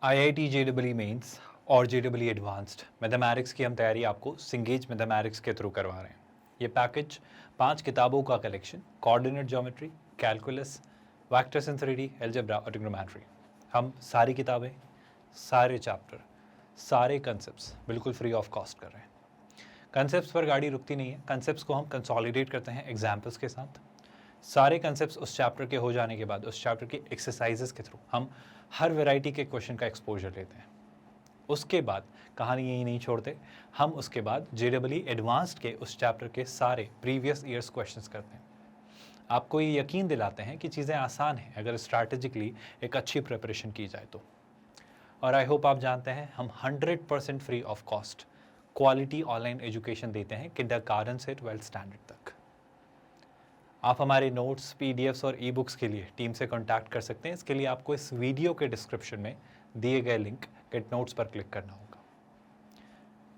IIT JEE mains और JEE advanced mathematics की हम तैयारी आपको सिंगेज मैथमेटिक्स के थ्रू करवा रहे हैं। ये पैकेज 5 किताबों का collection, coordinate geometry, calculus, vectors in 3D, algebra और ट्रिग्नोमेट्री। हम सारी किताबें, सारे चैप्टर, सारे कंसेप्ट्स बिल्कुल फ्री ऑफ कॉस्ट कर रहे हैं। कंसेप्ट्स पर गाड़ी रुकती नहीं है, कंसेप्ट्स को हम कंसोलिडेट करते हैं एग्जाम्पल्स के साथ। सारे कंसेप्ट्स उस चैप्टर के हो जाने के बाद उस चैप्टर की एक्सरसाइजेस के थ्रू हम हर वैरायटी के क्वेश्चन का एक्सपोजर लेते हैं। उसके बाद कहानी यही नहीं छोड़ते, हम उसके बाद JEE एडवांस्ड के उस चैप्टर के सारे प्रीवियस ईयर्स क्वेश्चंस करते हैं। आपको ये यकीन दिलाते हैं कि चीज़ें आसान हैं अगर स्ट्रैटेजिकली एक अच्छी प्रिपरेशन की जाए तो। और आई होप आप जानते हैं हम 100% free of cost quality online education देते हैं किंडरगार्टन से 12th स्टैंडर्ड तक। आप हमारे नोट्स, PDFs और ई-बुक्स के लिए टीम से कांटेक्ट कर सकते हैं। इसके लिए आपको इस वीडियो के डिस्क्रिप्शन में दिए गए लिंक गेट नोट्स पर क्लिक करना होगा।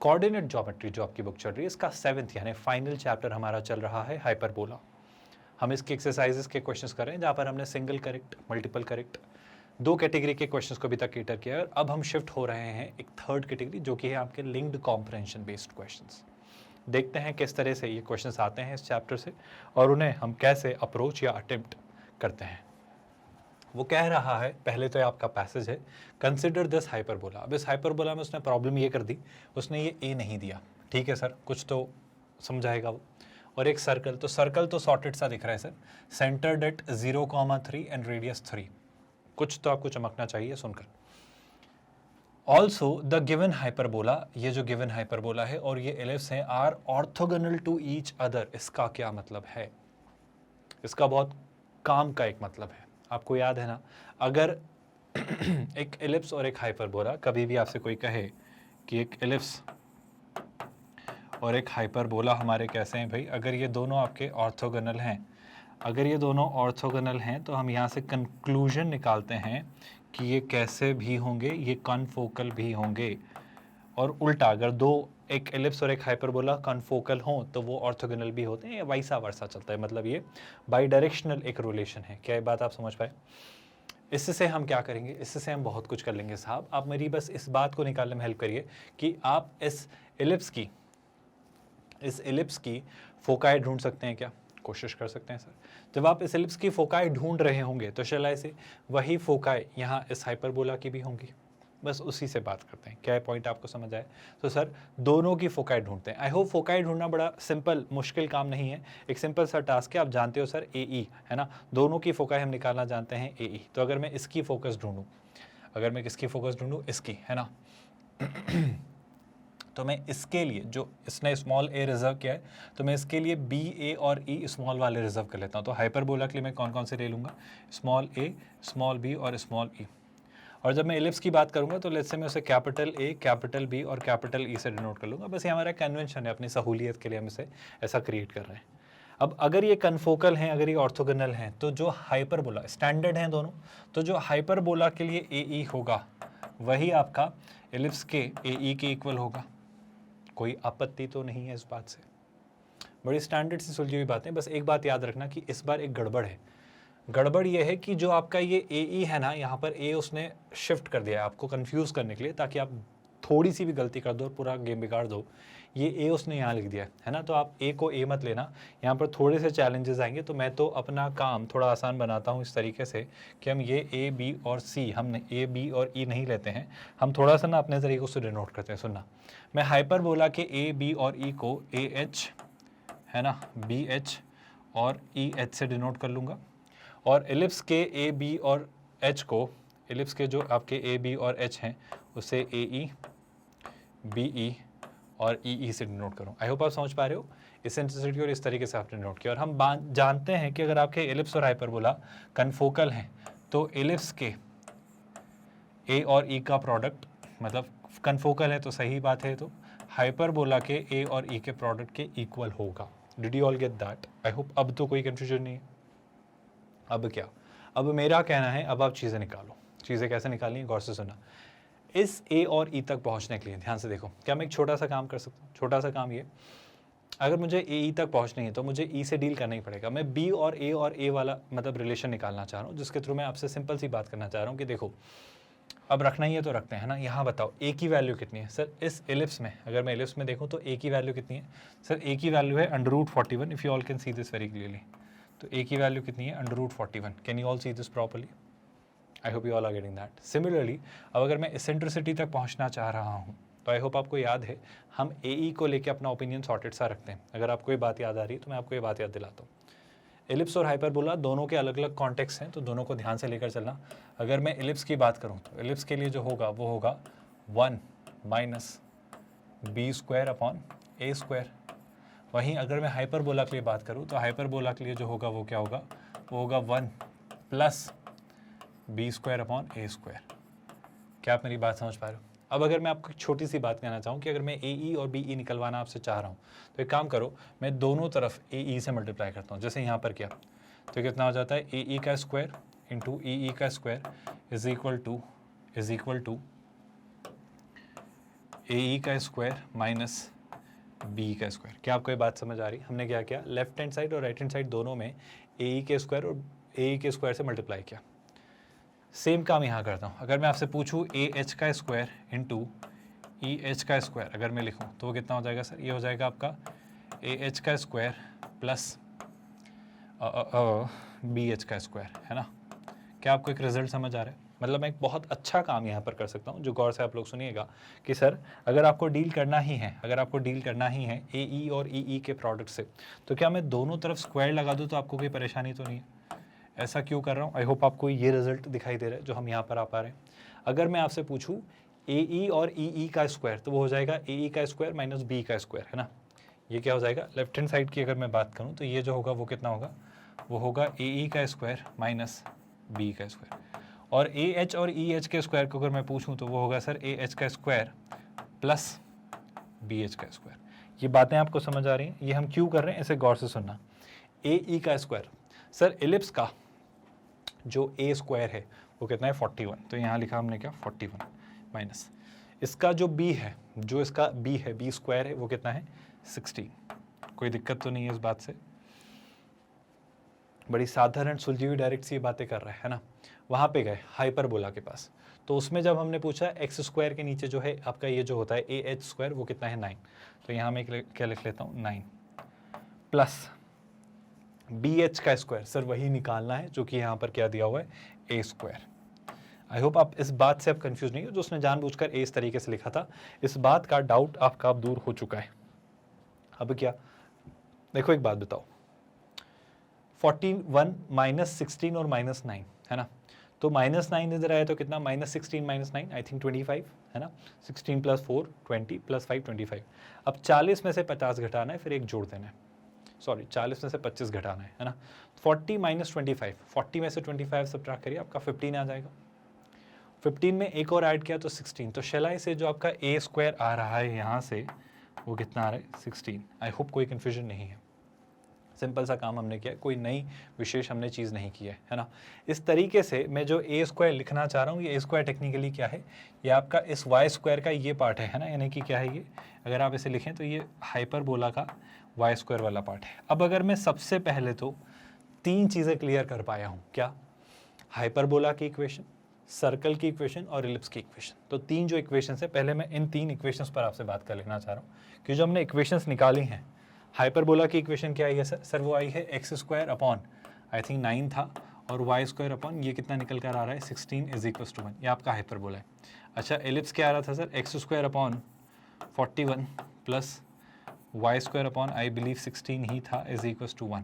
कोऑर्डिनेट ज्योमेट्री जो आपकी बुक चल रही है, इसका 7th यानी फाइनल चैप्टर हमारा चल रहा है हाइपरबोला। हम इसके एक्सरसाइजेस के क्वेश्चंस कर रहे हैं जहाँ पर हमने single correct, multiple correct, 2 category के क्वेश्चंस को भी तक कैटर किया है। और अब हम शिफ्ट हो रहे हैं एक 3rd कैटेगरी जो कि है आपके लिंक्ड कॉम्प्रहेंशन बेस्ड क्वेश्चंस। देखते हैं किस तरह से ये क्वेश्चंस आते हैं इस चैप्टर से और उन्हें हम कैसे अप्रोच या अटेम्प्ट करते हैं। वो कह रहा है, पहले तो आपका पैसेज है, कंसिडर दिस हाइपरबोला। अब इस हाइपरबोला में उसने प्रॉब्लम ये कर दी, उसने ये ए नहीं दिया। ठीक है सर, कुछ तो समझाएगा वो। और एक सर्कल, तो सर्कल तो सॉर्टेड सा दिख रहा है sir, centred at 0,3 and radius 3। कुछ तो आपको चमकना चाहिए सुनकर। ऑल्सो द गिवन हाइपरबोला, ये जो गिवन हाइपरबोला है और ये एलिप्स हैं, are orthogonal to each other. इसका क्या मतलब है? इसका बहुत काम का एक मतलब है। आपको याद है ना, अगर एक एलिप्स और एक हाइपरबोला, कभी भी आपसे कोई कहे कि एक एलिप्स और एक हाइपरबोला हमारे कैसे हैं भाई, अगर ये दोनों आपके ऑर्थोगोनल हैं, अगर ये दोनों ऑर्थोगोनल हैं तो हम यहाँ से कंक्लूजन निकालते हैं कि ये कैसे भी होंगे, ये कॉन्फोकल भी होंगे। और उल्टा, अगर एक एलिप्स और एक हाइपरबोला कॉन्फोकल हों तो वो ऑर्थोगोनल भी होते हैं, या वैसा वर्सा चलता है। मतलब ये बाई डायरेक्शनल एक रिलेशन है। क्या ये बात आप समझ पाए? इससे हम क्या करेंगे, इससे हम बहुत कुछ कर लेंगे साहब। आप मेरी बस इस बात को निकालने में हेल्प करिए कि आप इस एलिप्स की फोकाई ढूंढ सकते हैं क्या? कोशिश कर सकते हैं सर। जब आप इस एलिप्स की फोकाई ढूंढ रहे होंगे तो शैलाई से वही फोकाई यहाँ इस हाइपरबोला की भी होंगी। बस उसी से बात करते हैं। क्या पॉइंट आपको समझ आए? तो सर दोनों की फोकाई ढूंढते हैं। आई होप फोकाई ढूंढना बड़ा सिंपल, मुश्किल काम नहीं है। एक सिंपल सा टास्क है, आप जानते हो सर, AE है ना। दोनों की फोकाई हम निकालना जानते हैं, AE। तो अगर मैं इसकी फोकस ढूंढूं, अगर मैं किसकी फोकस ढूंढूं, इसकी, है ना तो मैं इसके लिए, जो इसने स्मॉल a रिजर्व किया है, तो मैं इसके लिए B, A और E स्मॉल वाले रिजर्व कर लेता हूँ। तो हाइपरबोला के लिए मैं कौन कौन से ले लूँगा? स्मॉल a, स्मॉल b और स्मॉल e। और जब मैं एलिप्स की बात करूंगा तो लेट्स से मैं उसे कैपिटल A, कैपिटल B और कैपिटल E से डिनोट कर लूँगा। बस ये हमारा कन्वेंशन है, अपनी सहूलियत के लिए हम इसे ऐसा क्रिएट कर रहे हैं। अब अगर ये कन्फोकल हैं, अगर ये ऑर्थोगोनल हैं, तो जो हाइपरबोला, स्टैंडर्ड हैं दोनों, तो जो हाइपरबोला के लिए AE होगा वही आपका एलिप्स के AE के इक्वल होगा। कोई आपत्ति तो नहीं है इस बात से? बड़ी स्टैंडर्ड सी सुलझी हुई बातें। बस एक बात याद रखना कि इस बार एक गड़बड़ है। गड़बड़ ये है कि जो आपका ये AE है ना, यहाँ पर A उसने शिफ्ट कर दिया है आपको कंफ्यूज करने के लिए, ताकि आप थोड़ी सी भी गलती कर दो और पूरा गेम बिगाड़ दो। ये A उसने यहाँ लिख दिया है ना, तो आप A को A मत लेना। यहाँ पर थोड़े से चैलेंजेस आएंगे, तो मैं तो अपना काम थोड़ा आसान बनाता हूँ इस तरीके से कि हम ये A, B और C, हमने A, B और E नहीं लेते हैं। हम थोड़ा सा ना अपने तरीक़ों से डिनोट करते हैं। सुनना, मैं हाइपरबोला के A, B और E को AH है ना, BH और EH से डिनोट कर लूँगा। और एलिप्स के A, B और H को, एलिप्स के जो आपके A, B और H हैं उसे AE, BE और EE से डिनोट करूँ। आई होप आप समझ पा रहे हो इस इंटेंसिटी और इस तरीके से आपने नोट किया। और हम जानते हैं कि अगर आपके एलिप्स और हाइपरबोला कन्फोकल हैं तो एलिप्स के A और E का प्रोडक्ट, मतलब कन्फोकल है तो सही बात है, तो हाइपरबोला के A और E के प्रोडक्ट के इक्वल होगा। Did you all get that? I hope अब तो कोई कन्फ्यूजन नहीं है। अब क्या, अब मेरा कहना है, अब आप चीज़ें निकालो। चीज़ें कैसे निकालनी है, गौर से सुना। इस A और E तक पहुंचने के लिए ध्यान से देखो, क्या मैं एक छोटा सा काम कर सकता हूँ? छोटा सा काम ये, अगर मुझे AE तक पहुंचनी है तो मुझे E से डील करना ही पड़ेगा। मैं B और A वाला मतलब रिलेशन निकालना चाह रहा हूँ, जिसके थ्रू मैं आपसे सिंपल सी बात करना चाह रहा हूँ कि देखो, अब रखना ही है तो रखते हैं ना। यहाँ बताओ ए की वैल्यू कितनी है सर इस एलिप्स में, अगर मैं एलिप्स में देखूँ तो ए की वैल्यू कितनी है सर, ए की वैल्यू है √41 if you all can see this very clearly. तो ए की वैल्यू कितनी है √41, can you all see this properly? I hope you all are getting that. Similarly अब अगर मैं इसेंट्रिसिटी तक पहुँचना चाह रहा हूँ तो आई होप आपको याद है हम ए को लेके अपना ओपिनियन सॉर्टेड सा रखते हैं। अगर आपको ये बात याद आ रही है तो मैं आपको ये बात याद दिलाता हूँ। एलिप्स और हाइपरबोला दोनों के अलग अलग कॉन्टेक्स्ट हैं, तो दोनों को ध्यान से लेकर चलना। अगर मैं एलिप्स की बात करूं तो एलिप्स के लिए जो होगा वो होगा 1 - b² अपॉन a²। वहीं अगर मैं हाइपरबोला के लिए बात करूं तो हाइपरबोला के लिए जो होगा वो क्या होगा, वो होगा 1 + b² अपॉन a²। क्या आप मेरी बात समझ पा रहे हो? अब अगर मैं आपको एक छोटी सी बात कहना चाहूँ कि अगर मैं AE और BE निकलवाना आपसे चाह रहा हूँ तो एक काम करो, मैं दोनों तरफ AE से मल्टीप्लाई करता हूँ, जैसे यहाँ पर किया तो कितना हो जाता है AE² into EE² is equal to AE² minus BE²। क्या आपको ये बात समझ आ रही है? हमने क्या किया, लेफ्ट हैंड साइड और राइट हैंड साइड दोनों में AE² और AE² से मल्टीप्लाई किया। सेम काम यहाँ करता हूँ। अगर मैं आपसे पूछूँ AH² इंटू EH² अगर मैं लिखूँ तो वो कितना हो जाएगा सर, ये हो जाएगा आपका AH² प्लस BH², है ना। क्या आपको एक रिजल्ट समझ आ रहा है? मतलब मैं एक बहुत अच्छा काम यहाँ पर कर सकता हूँ, जो गौर से आप लोग सुनिएगा कि सर अगर आपको डील करना ही है AE और EE के प्रोडक्ट से, तो क्या मैं दोनों तरफ स्क्वायर लगा दूँ तो आपको कोई परेशानी तो नहीं है? ऐसा क्यों कर रहा हूँ? आई होप आपको ये रिजल्ट दिखाई दे रहा है जो हम यहाँ पर आ पा रहे हैं। अगर मैं आपसे पूछूँ AE और EE का स्क्वायर तो वो हो जाएगा AE² माइनस B², है ना। ये क्या हो जाएगा, लेफ्ट हैंड साइड की अगर मैं बात करूँ तो ये जो होगा वो कितना होगा, वो होगा AE² माइनस B²। और AH और EH के स्क्वायर को अगर मैं पूछूँ तो वो होगा सर AH² प्लस BH²। ये बातें आपको समझ आ रही हैं? ये हम क्यों कर रहे हैं इसे गौर से सुनना। AE² सर एलिप्स का जो A² है वो कितना है 41, तो यहाँ लिखा हमने क्या 41 माइनस इसका जो B है, जो इसका B है B² है वो कितना है 16। कोई दिक्कत तो नहीं है इस बात से? बड़ी साधारण सुलझी हुई डायरेक्ट सी बातें कर रहा है ना। वहाँ पे गए हाइपरबोला के पास, तो उसमें जब हमने पूछा x² के नीचे जो है आपका ये जो होता है AH² वो कितना है 9, तो यहाँ मैं क्या लिख लेता हूँ 9 प्लस BH² सर वही निकालना है जो कि यहाँ पर क्या दिया हुआ है A²। आई होप आप इस बात से अब कंफ्यूज नहीं हो, जो उसने जानबूझकर A इस तरीके से लिखा था, इस बात का डाउट आपका अब दूर हो चुका है। अब क्या, देखो एक बात बताओ, 41 माइनस 16 और माइनस 9, है ना। तो -9 इधर आया तो कितना, -16 - 9 आई थिंक 25, है ना। 16 + 4 20 + 5 25। अब 40 में से 50 घटाना है, फिर एक जोड़ देना है, सॉरी 40 में से 25 घटाना है ना। 40 - 25, 40 में से 25 सब्ट्रैक्ट करिए, आपका 15 आ जाएगा। 15 में एक और ऐड किया तो 16, तो शेलाई से जो आपका A² आ रहा है यहाँ से वो कितना आ रहा है 16। आई होप कोई कन्फ्यूजन नहीं है। सिंपल सा काम हमने किया, कोई नई विशेष हमने चीज़ नहीं की है ना। इस तरीके से मैं जो A² लिखना चाह रहा हूँ, ये A² टेक्निकली क्या है, ये आपका इस Y² का ये पार्ट है ना, यानी कि क्या है ये, अगर आप इसे लिखें तो ये हाइपरबोला का Y² वाला पार्ट है। अब अगर मैं सबसे पहले तो 3 चीज़ें क्लियर कर पाया हूँ, क्या, हाइपरबोला की इक्वेशन, सर्कल की इक्वेशन और एलिप्स की इक्वेशन। तो 3 जो इक्वेशन है, पहले मैं इन 3 इक्वेशंस पर आपसे बात कर लेना चाह रहा हूँ कि जो हमने इक्वेशंस निकाली हैं। हाइपरबोला की इक्वेशन क्या आई है सर वो आई है x² अपॉन आई थिंक 9 था, और y² अपॉन ये कितना निकल कर आ रहा है 16 = 1, ये आपका हाइपरबोला है। अच्छा एलिप्स क्या आ रहा था sir, x² upon 41 plus y² upon I believe 16 ही था = 1।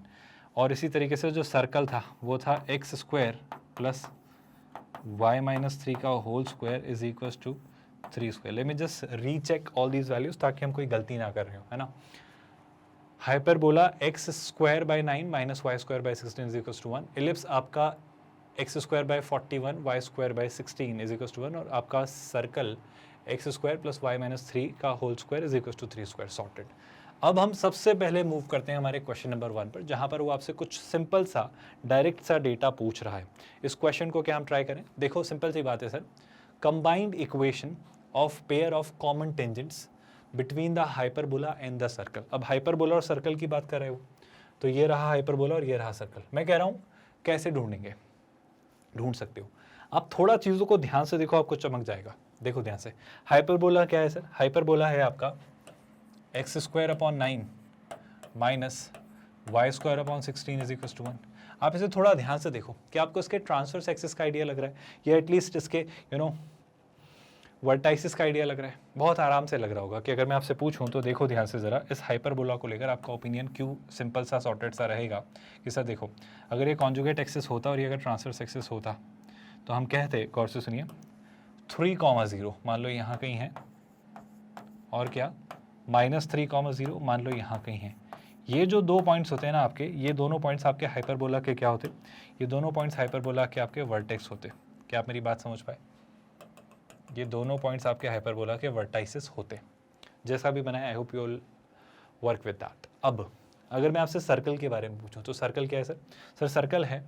और इसी तरीके से जो सर्कल था वो था x² प्लस y-3 का whole square = 3²। Let me just recheck all these values ताकि हम कोई गलती ना कर रहे हो, है ना। Hyperbola x² by 9 minus y² by 16 = 1। Ellipse आपका x² by 41 y² by 16 = 1, और आपका सर्कल x² प्लस y-3 का होल स्क्वायर = 3²। सॉर्टेड। अब हम सबसे पहले मूव करते हैं हमारे क्वेश्चन नंबर 1 पर, जहां पर वो आपसे कुछ सिंपल सा डायरेक्ट सा डेटा पूछ रहा है। इस क्वेश्चन को क्या हम ट्राई करें, देखो सिंपल सी बात है sir, combined equation of pair of common tangents between the hyperbola and the circle. अब हाइपरबोला और सर्कल की बात कर रहे हो, तो ये रहा हाइपरबोला और ये रहा सर्कल। मैं कह रहा हूँ कैसे ढूंढेंगे, ढूंढ सकते हो। आप थोड़ा चीज़ों को ध्यान से देखो, आपको चमक जाएगा। देखो ध्यान से, हाइपरबोला क्या है सर? हाइपरबोला है आपका x² / 9 minus y² / 16 is equal to 1। आप इसे थोड़ा ध्यान से देखो कि आपको इसके ट्रांसवर्स एक्सिस का आइडिया लग रहा है, या एटलीस्ट इसके वर्टाइसिस का आइडिया लग रहा है। बहुत आराम से लग रहा होगा कि अगर मैं आपसे पूछूं तो देखो ध्यान से ज़रा, इस हाइपरबोला को लेकर आपका ओपिनियन क्यों सिंपल सा सॉर्टेड सा रहेगा कि सर देखो, अगर ये कॉन्जुगेट एक्सिस होता और ये अगर ट्रांसवर्स एक्सिस होता तो हम कहते, गौर से सुनिए, 3,0 मान लो यहाँ कहीं है, और क्या -3,0 मान लो यहाँ कहीं है। ये जो 2 पॉइंट्स होते हैं ना आपके, ये दोनों पॉइंट्स आपके हाइपरबोला के क्या होते? ये दोनों पॉइंट्स हाइपरबोला के आपके वर्टेक्स होते। क्या आप मेरी बात समझ पाए? ये दोनों पॉइंट्स आपके हाइपरबोला के वर्टाइसिस होते। जैसा भी बनाया, आई hope you will work with that. अब अगर मैं आपसे सर्कल के बारे में पूछूं तो सर्कल क्या है सर? सर सर्कल है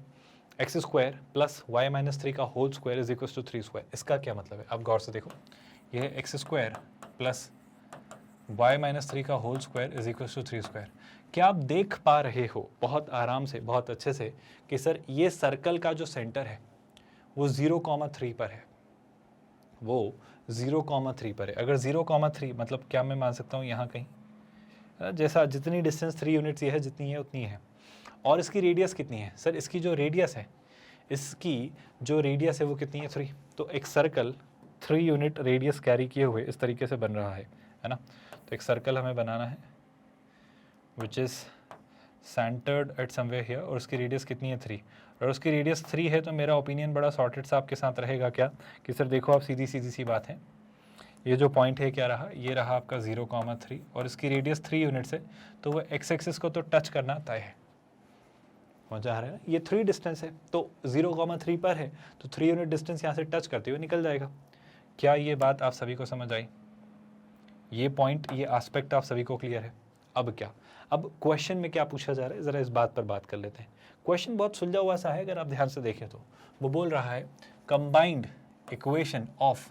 x² + y - 3 का whole square is equal to 3²। इसका क्या मतलब है? आप गौर से देखो, यह है x² + y - 3 का whole square is equal to 3²। क्या आप देख पा रहे हो बहुत आराम से, बहुत अच्छे से, कि सर ये सर्कल का जो सेंटर है वो 0,3 पर है, वो 0,3 पर है। अगर 0,3 मतलब क्या मैं मान सकता हूँ यहाँ कहीं, जैसा जितनी डिस्टेंस 3 यूनिट्स ये है, जितनी है उतनी है। और इसकी रेडियस कितनी है सर? इसकी जो रेडियस है, इसकी जो रेडियस है वो कितनी है? 3। तो एक सर्कल 3 यूनिट रेडियस कैरी किए हुए इस तरीके से बन रहा है ना? तो एक सर्कल हमें बनाना है which is centred eight somewhere here, और उसकी रेडियस कितनी है? 3। और उसकी रेडियस 3 है तो मेरा ओपिनियन बड़ा सॉर्टेड सा आपके साथ रहेगा क्या, कि सर देखो आप सीधी सी बात है, ये जो पॉइंट है क्या रहा? ये रहा आपका 0,3, और इसकी रेडियस 3 यूनिट्स है, तो वो एक्स एक्सिस को तो टच करना तय है। मजा आ रहा है ना? ये 3 डिस्टेंस है, तो 0,3 पर है, तो 3 यूनिट डिस्टेंस यहाँ से टच करते हुए निकल जाएगा। क्या ये बात आप सभी को समझ आई? ये पॉइंट, ये एस्पेक्ट आप सभी को क्लियर है? अब क्या, अब क्वेश्चन में क्या पूछा जा रहा है, ज़रा इस बात पर बात कर लेते हैं। क्वेश्चन बहुत सुलझा हुआ सा है, अगर आप ध्यान से देखें तो वो बोल रहा है combined equation of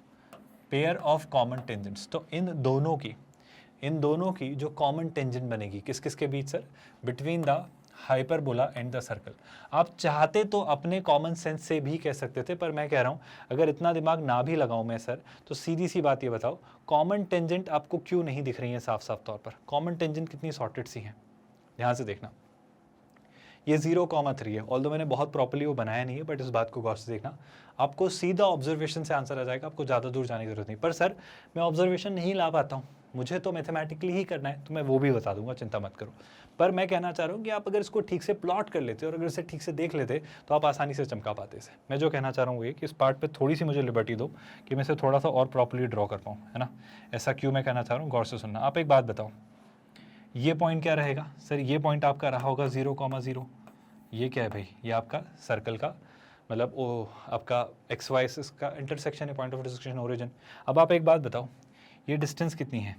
pair of common tangents. तो इन दोनों की जो कॉमन टेंजेंट बनेगी किस किस के बीच sir? Between the hyperbola and the circle. आप चाहते तो अपने कॉमन सेंस से भी कह सकते थे, पर मैं कह रहा हूँ अगर इतना दिमाग ना भी लगाऊं मैं सर, तो सीधी सी बात ये बताओ, कॉमन टेंजेंट आपको क्यों नहीं दिख रही है साफ साफ तौर पर? कॉमन टेंजेंट कितनी सॉर्टेड सी हैं, ध्यान से देखना। ये 0,3 है, ऑल्दो मैंने बहुत प्रॉपर्ली वो बनाया नहीं है, बट इस बात को गौर से देखना, आपको सीधा ऑब्जर्वेशन से आंसर आ जाएगा, आपको ज़्यादा दूर जाने की जरूरत नहीं। पर सर मैं ऑब्जर्वेशन नहीं ला पाता हूँ, मुझे तो मैथमेटिकली ही करना है, तो मैं वो भी बता दूंगा, चिंता मत करो। पर मैं कहना चाह रहा हूँ कि आप अगर इसको ठीक से प्लॉट कर लेते और अगर इसे ठीक से देख लेते तो आप आसानी से चमका पाते इसे। मैं जो कहना चाह रहा हूँ ये कि इस पार्ट पे थोड़ी सी मुझे लिबर्टी दो कि मैं इसे थोड़ा सा और प्रॉपर्ली ड्रॉ कर पाऊँ, है ना? ऐसा क्यों मैं कहना चाह रहा हूँ, गौर से सुनना। आप एक बात बताओ, ये पॉइंट क्या रहेगा सर? ये पॉइंट आपका रहा होगा 0,0। ये क्या है भाई? ये आपका सर्कल का मतलब वो आपका एक्स वाई एक्सिस का इंटरसेक्शन है, पॉइंट ऑफ इंटरसेक्शन, ओरिजिन। अब आप एक बात बताओ, ये डिस्टेंस कितनी है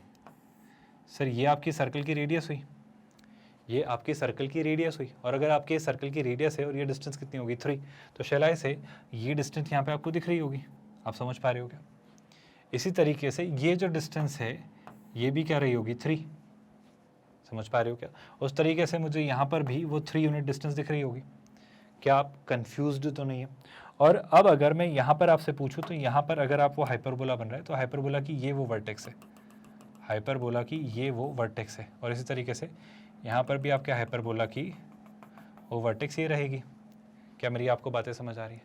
सर? ये आपकी सर्कल की रेडियस हुई, ये आपकी सर्कल की रेडियस हुई, और अगर आपके सर्कल की रेडियस है और ये डिस्टेंस कितनी होगी? 3। तो शैलाई से ये डिस्टेंस यहाँ पे आपको दिख रही होगी, आप समझ पा रहे हो क्या? इसी तरीके से ये जो डिस्टेंस है ये भी क्या रही होगी? 3। समझ पा रहे हो क्या? उस तरीके से मुझे यहाँ पर भी वो 3 यूनिट डिस्टेंस दिख रही होगी। क्या आप कंफ्यूज्ड तो नहीं है? और अब अगर मैं यहाँ पर आपसे पूछूं तो यहाँ पर अगर आप वो हाइपरबोला बन रहा है तो हाइपरबोला की ये वो वर्टेक्स है, हाइपरबोला की ये वो वर्टेक्स है, और इसी तरीके से यहाँ पर भी आपके हाइपरबोला की वो वर्टेक्स ये रहेगी। क्या मेरी आपको बातें समझ आ रही है?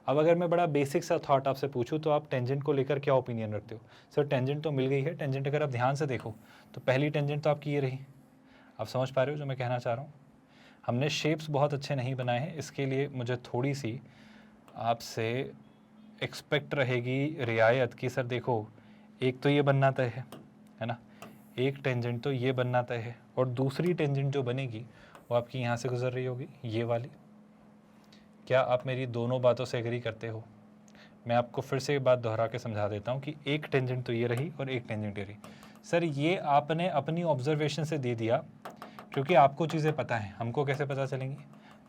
अब अगर मैं बड़ा बेसिक सा थॉट आपसे पूछूं तो आप टेंजेंट को लेकर क्या ओपिनियन रखते हो? सर टेंजेंट तो मिल गई है, टेंजेंट अगर आप ध्यान से देखो तो पहली टेंजेंट तो आपकी ये रही। आप समझ पा रहे हो जो मैं कहना चाह रहा हूँ? हमने शेप्स बहुत अच्छे नहीं बनाए हैं, इसके लिए मुझे थोड़ी सी आपसे एक्सपेक्ट रहेगी रियायत की सर देखो, एक तो ये बनना तय है ना, एक टेंजेंट तो ये बनना तय है, और दूसरी टेंजेंट जो बनेगी वो आपकी यहाँ से गुजर रही होगी, ये वाली। क्या आप मेरी दोनों बातों से एग्री करते हो? मैं आपको फिर से ये बात दोहरा के समझा देता हूँ कि एक टेंजेंट तो ये रही और एक टेंजेंट ये रही। सर ये आपने अपनी ऑब्जर्वेशन से दे दिया, क्योंकि आपको चीज़ें पता हैं, हमको कैसे पता चलेंगी?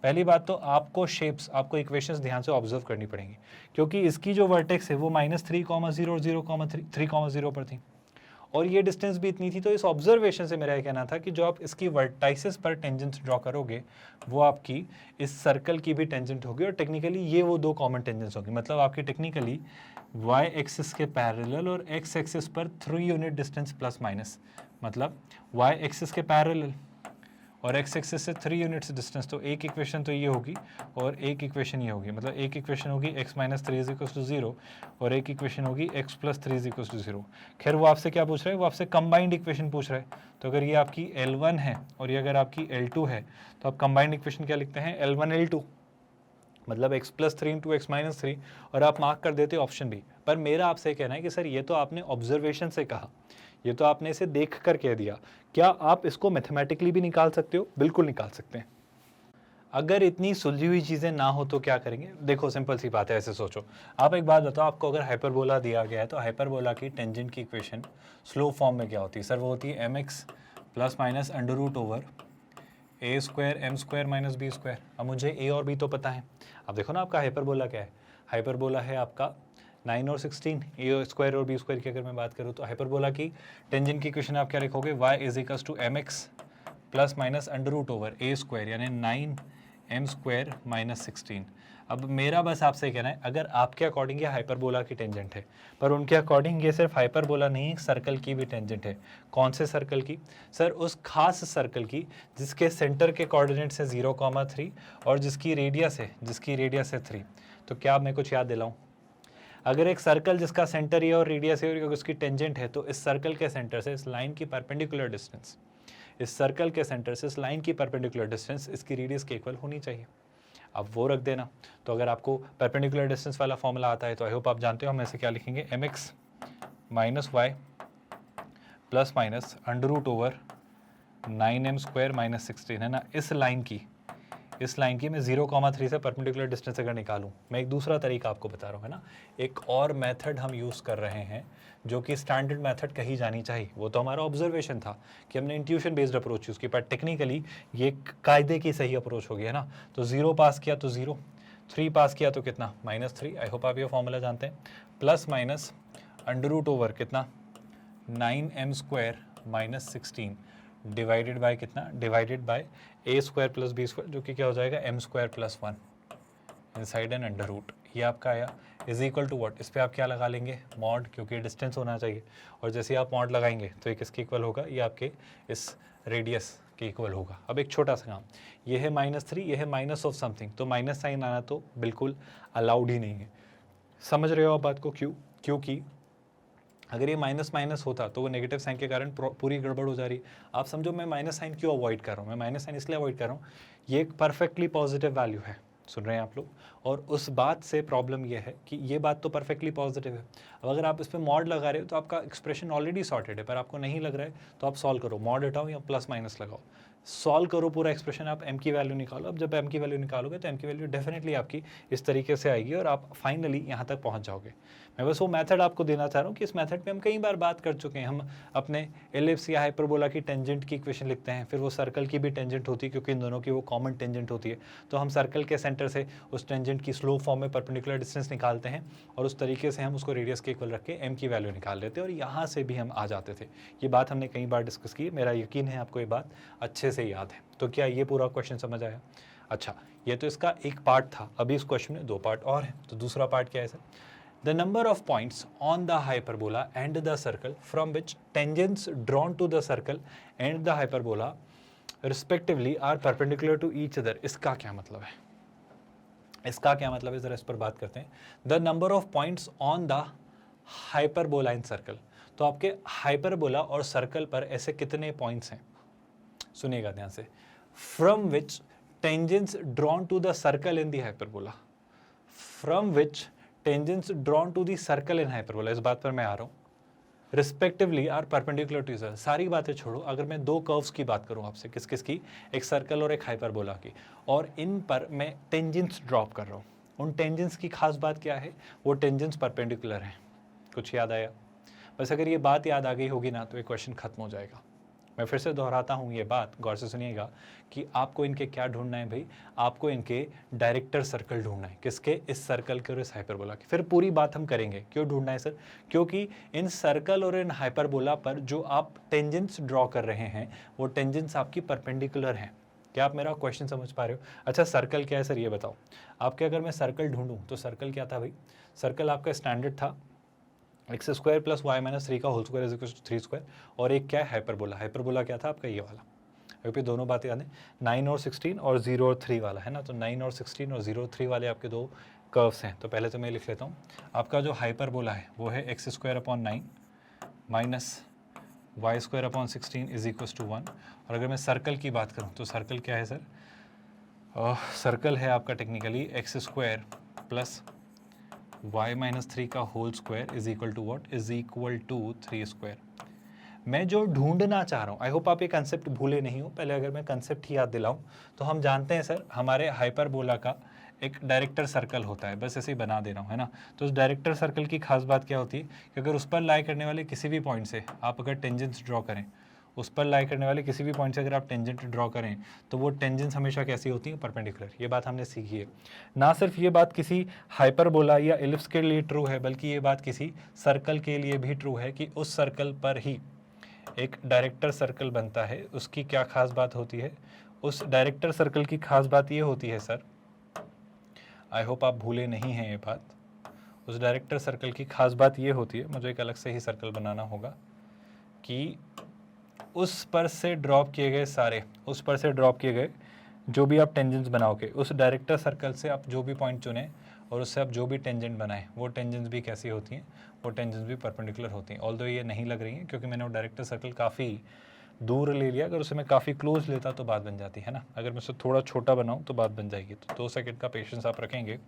पहली बात तो आपको शेप्स, आपको इक्वेशंस ध्यान से ऑब्जर्व करनी पड़ेंगी, क्योंकि इसकी जो वर्टेक्स है वो -3,0 और 0,3 3,0 पर थी, और ये डिस्टेंस भी इतनी थी। तो इस ऑब्जर्वेशन से मेरा ये कहना था कि जो आप इसकी वर्टाइसिस पर टेंजेंट ड्रॉ करोगे वो आपकी इस सर्कल की भी टेंजेंट होगी, और टेक्निकली ये वो दो कॉमन टेंजेंट्स होगी। मतलब आपकी टेक्निकली y एक्सिस के पैरेलल और x एक्सिस पर 3 यूनिट डिस्टेंस प्लस माइनस, मतलब y एक्सिस के पैरेलल और x एक्सिस से 3 यूनिट्स डिस्टेंस। तो एक इक्वेशन तो ये होगी और एक इक्वेशन ये होगी। मतलब एक इक्वेशन होगी x minus 3 is equal to 0 और एक इक्वेशन होगी x plus 3 is equal to 0। खैर वो आपसे क्या पूछ रहा है, वो आपसे कंबाइंड इक्वेशन पूछ रहा है। तो अगर ये आपकी L1 है और ये अगर आपकी L2 है तो आप कंबाइंड इक्वेशन क्या लिखते हैं, L1 L2, मतलब x plus 3 into x minus 3, और आप मार्क कर देते ऑप्शन बी। पर मेरा आपसे कहना है कि सर ये तो आपने ऑब्जर्वेशन से कहा, ये तो आपने इसे देख कर कह दिया, क्या आप इसको मैथमेटिकली भी निकाल सकते हो? बिल्कुल निकाल सकते हैं। अगर इतनी सुलझी हुई चीज़ें ना हो तो क्या करेंगे? देखो सिंपल सी बात है, ऐसे सोचो। आप एक बात बताओ, आपको अगर हाइपरबोला दिया गया है तो हाइपरबोला की टेंजेंट की इक्वेशन स्लो फॉर्म में क्या होती है? सर वो होती है mx plus minus under root over a square m square minus b square. अब मुझे a और b तो पता है। अब देखो ना आपका हाइपरबोला क्या है, हाइपरबोला है आपका 9 और 16, ए स्क्वायर और बी स्क्वायर की अगर मैं बात करूँ तो हाइपरबोला की टेंजेंट की इक्वेशन आप क्या लिखोगे, y is equals to m x plus minus under root over a square यानी 9 एम स्क्वायर माइनस 16। अब मेरा बस आपसे कहना है, अगर आपके अकॉर्डिंग ये हाइपरबोला की टेंजेंट है, पर उनके अकॉर्डिंग ये सिर्फ हाइपरबोला नहीं, सर्कल की भी टेंजेंट है। कौन से सर्कल की? सर उस खास सर्कल की जिसके सेंटर के कोऑर्डिनेट्स है 0,3 और जिसकी रेडियस है 3। तो क्या मैं कुछ याद दिलाऊं? अगर एक सर्कल जिसका सेंटर ये और रेडियस है और उसकी टेंजेंट है, तो इस सर्कल के सेंटर से इस लाइन की परपेंडिकुलर डिस्टेंस, इस सर्कल के सेंटर से इस लाइन की परपेंडिकुलर डिस्टेंस इसकी रेडियस के इक्वल होनी चाहिए। अब वो रख देना। तो अगर आपको परपेंडिकुलर डिस्टेंस वाला फॉर्मूला आता है तो आई होप आप जानते हो, हम ऐसे क्या लिखेंगे, m x minus y plus minus under root over 9m square minus 16, है ना। इस लाइन की मैं 0,3 से परपेंडिकुलर डिस्टेंस अगर निकालूं, मैं एक दूसरा तरीका आपको बता रहा हूँ, है ना। एक और मेथड हम यूज़ कर रहे हैं जो कि स्टैंडर्ड मेथड कही जानी चाहिए। वो तो हमारा ऑब्जर्वेशन था कि हमने इंट्यूशन बेस्ड अप्रोच यूज़ की, पर टेक्निकली ये कायदे की सही अप्रोच होगी, है ना। तो 0 पास किया तो 0, 3 पास किया तो कितना, -3। आई होप आप ये फॉर्मूला जानते हैं। Plus minus under root over कितना, 9m square minus 16 divided by कितना, divided by A square plus B square, जो कि क्या हो जाएगा, M square plus 1 inside N under root. ये आपका आया इज इक्वल टू व्हाट, इस पर आप क्या लगा लेंगे, मॉड, क्योंकि डिस्टेंस होना चाहिए। और जैसे आप मॉड लगाएंगे तो एक इसके इक्वल होगा, ये आपके इस रेडियस के इक्वल होगा। अब एक छोटा सा काम, ये है -3, ये है माइनस ऑफ समथिंग, तो माइनस साइन आना तो बिल्कुल अलाउड ही नहीं है। समझ रहे हो आप बात को? क्योंकि अगर ये माइनस माइनस होता तो वो नेगेटिव साइन के कारण पूरी गड़बड़ हो जा रही। आप समझो मैं माइनस साइन क्यों अवॉइड कर रहा हूँ, मैं माइनस साइन इसलिए अवॉइड कर रहा हूँ, ये एक परफेक्टली पॉजिटिव वैल्यू है, सुन रहे हैं आप लोग। और उस बात से प्रॉब्लम ये है कि ये बात तो परफेक्टली पॉजिटिव है। अब अगर आप इस पर मॉड लगा रहे हो तो आपका एक्सप्रेशन ऑलरेडी सॉर्टेड है, पर आपको नहीं लग रहा है तो आप सॉल्व करो, मॉड हटाओ या प्लस माइनस लगाओ, सॉल्व करो पूरा एक्सप्रेशन, आप m की वैल्यू निकालो। अब जब m की वैल्यू निकालोगे तो m की वैल्यू डेफिनेटली आपकी इस तरीके से आएगी और आप फाइनली यहाँ तक पहुँच जाओगे। मैं बस वो मेथड आपको देना चाह रहा हूँ कि इस मेथड पे हम कई बार बात कर चुके हैं। हम अपने एलिप्स या हाइपरबोला की टेंजेंट की इक्वेशन लिखते हैं, फिर वो सर्कल की भी टेंजेंट होती है क्योंकि इन दोनों की वो कॉमन टेंजेंट होती है। तो हम सर्कल के सेंटर से उस टेंजेंट की स्लोप फॉर्म में परपेंडिकुलर डिस्टेंस निकालते हैं और उस तरीके से हम उसको रेडियस के इक्वल रख के m की वैल्यू निकाल लेते हैं और यहाँ से भी हम आ जाते थे। ये बात हमने कई बार डिस्कस की, मेरा यकीन है आपको ये बात अच्छे से याद है। तो क्या ये पूरा क्वेश्चन समझ आया? अच्छा, ये तो इसका एक पार्ट था। अभी इस क्वेश्चन में 2 पार्ट और हैं। तो दूसरा पार्ट क्या है sir? The number of points on the hyperbola and the circle from which tangents drawn to the circle and the hyperbola respectively are perpendicular to each other. इसका क्या मतलब है? इसका क्या मतलब है, जरा इस पर बात करते हैं। The number of points on the hyperbola and circle. तो आपके हाइपरबोला और सर्कल पर ऐसे कितने पॉइंट्स हैं? सुनिएगा ध्यान से। From which tangents drawn to the circle in the hyperbola. From which tangents drawn to the circle in hyperbola, इस बात पर मैं आ रहा हूँ, respectively are perpendicular to each other। सारी बातें छोड़ो, अगर मैं 2 कर्व्स की बात करूँ आपसे, किस किस की, एक सर्कल और एक हाइपरबोला की, और इन पर मैं टेंजेंट्स ड्रॉप कर रहा हूँ। उन टेंजेंट्स की खास बात क्या है, वो टेंजेंट्स परपेंडिकुलर हैं। कुछ याद आया? बस अगर ये बात याद आ गई होगी ना तो ये क्वेश्चन खत्म हो जाएगा। मैं फिर से दोहराता हूँ ये बात, गौर से सुनिएगा कि आपको इनके क्या ढूंढना है भाई, आपको इनके डायरेक्टर सर्कल ढूंढना है। किसके? इस सर्कल के और इस हाइपरबोला के। फिर पूरी बात हम करेंगे क्यों ढूंढना है सर, क्योंकि इन सर्कल और इन हाइपरबोला पर जो आप टेंजेंट्स ड्रॉ कर रहे हैं वो टेंजेंट्स आपकी परपेंडिकुलर हैं। क्या आप मेरा क्वेश्चन समझ पा रहे हो? अच्छा सर्कल क्या है सर ये बताओ। आपके अगर मैं सर्कल ढूंढूं तो सर्कल क्या था भाई, सर्कल आपका स्टैंडर्ड था x square plus Y minus 3 का whole square is equal to 3 square, और एक क्या है हाइपरबोला। हाइपरबोला क्या था आपका ये वाला, क्योंकि दोनों बातें याद है 9 और 16 और 0 और 3 वाला है ना, तो 9 और 16 और 0 और 3 वाले आपके दो कर्व्स हैं। तो पहले तो मैं लिख लेता हूँ, आपका जो हाइपरबोला है वो है x square upon 9 minus y square upon 16 is equal to 1। और अगर मैं सर्कल की बात करूँ तो सर्कल क्या है सर, सर्कल है आपका technically x square plus Y minus 3 का whole square is equal to what, is equal to 3 square. मैं जो ढूंढना चाह रहा हूँ, आई होप आप ये कंसेप्ट भूले नहीं हो। पहले अगर मैं कंसेप्ट ही याद दिलाऊं तो हम जानते हैं सर हमारे हाइपरबोला का एक डायरेक्टर सर्कल होता है, बस ऐसे ही बना दे रहा हूँ है ना। तो उस डायरेक्टर सर्कल की खास बात क्या होती है कि अगर उस पर लाई करने वाले किसी भी पॉइंट से आप अगर टेंजेंट्स ड्रॉ करें, उस पर लाई करने वाले किसी भी पॉइंट से अगर आप टेंजेंट ड्रॉ करें तो वो टेंजेंट्स हमेशा कैसी होती हैं, परपेंडिकुलर। ये बात हमने सीखी है। ना सिर्फ ये बात किसी हाइपरबोला या एलिप्स के लिए ट्रू है, बल्कि ये बात किसी सर्कल के लिए भी ट्रू है कि उस सर्कल पर ही एक डायरेक्टर सर्कल बनता है। उसकी क्या खास बात होती है, उस डायरेक्टर सर्कल की खास बात ये होती है सर, आई होप आप भूले नहीं हैं ये बात, उस डायरेक्टर सर्कल की खास बात ये होती है, मुझे एक अलग से ही सर्कल बनाना होगा, कि उस पर से ड्रॉप किए गए सारे, उस पर से ड्रॉप किए गए जो भी आप टेंजेंट्स बनाओगे, उस डायरेक्टर सर्कल से आप जो भी पॉइंट चुने और उससे आप जो भी टेंजेंट बनाए, वो टेंजेंट्स भी कैसी होती हैं, वो टेंजेंट्स भी परपेंडिकुलर होती हैं। ऑल्दो ये नहीं लग रही हैं क्योंकि मैंने वो डायरेक्टर सर्कल काफ़ी दूर ले लिया, अगर उसे मैं काफ़ी क्लोज लेता तो बात बन जाती है ना, अगर मैं उसे थोड़ा छोटा बनाऊँ तो बात बन जाएगी। तो 2 सेकंड का पेशेंस आप रखेंगे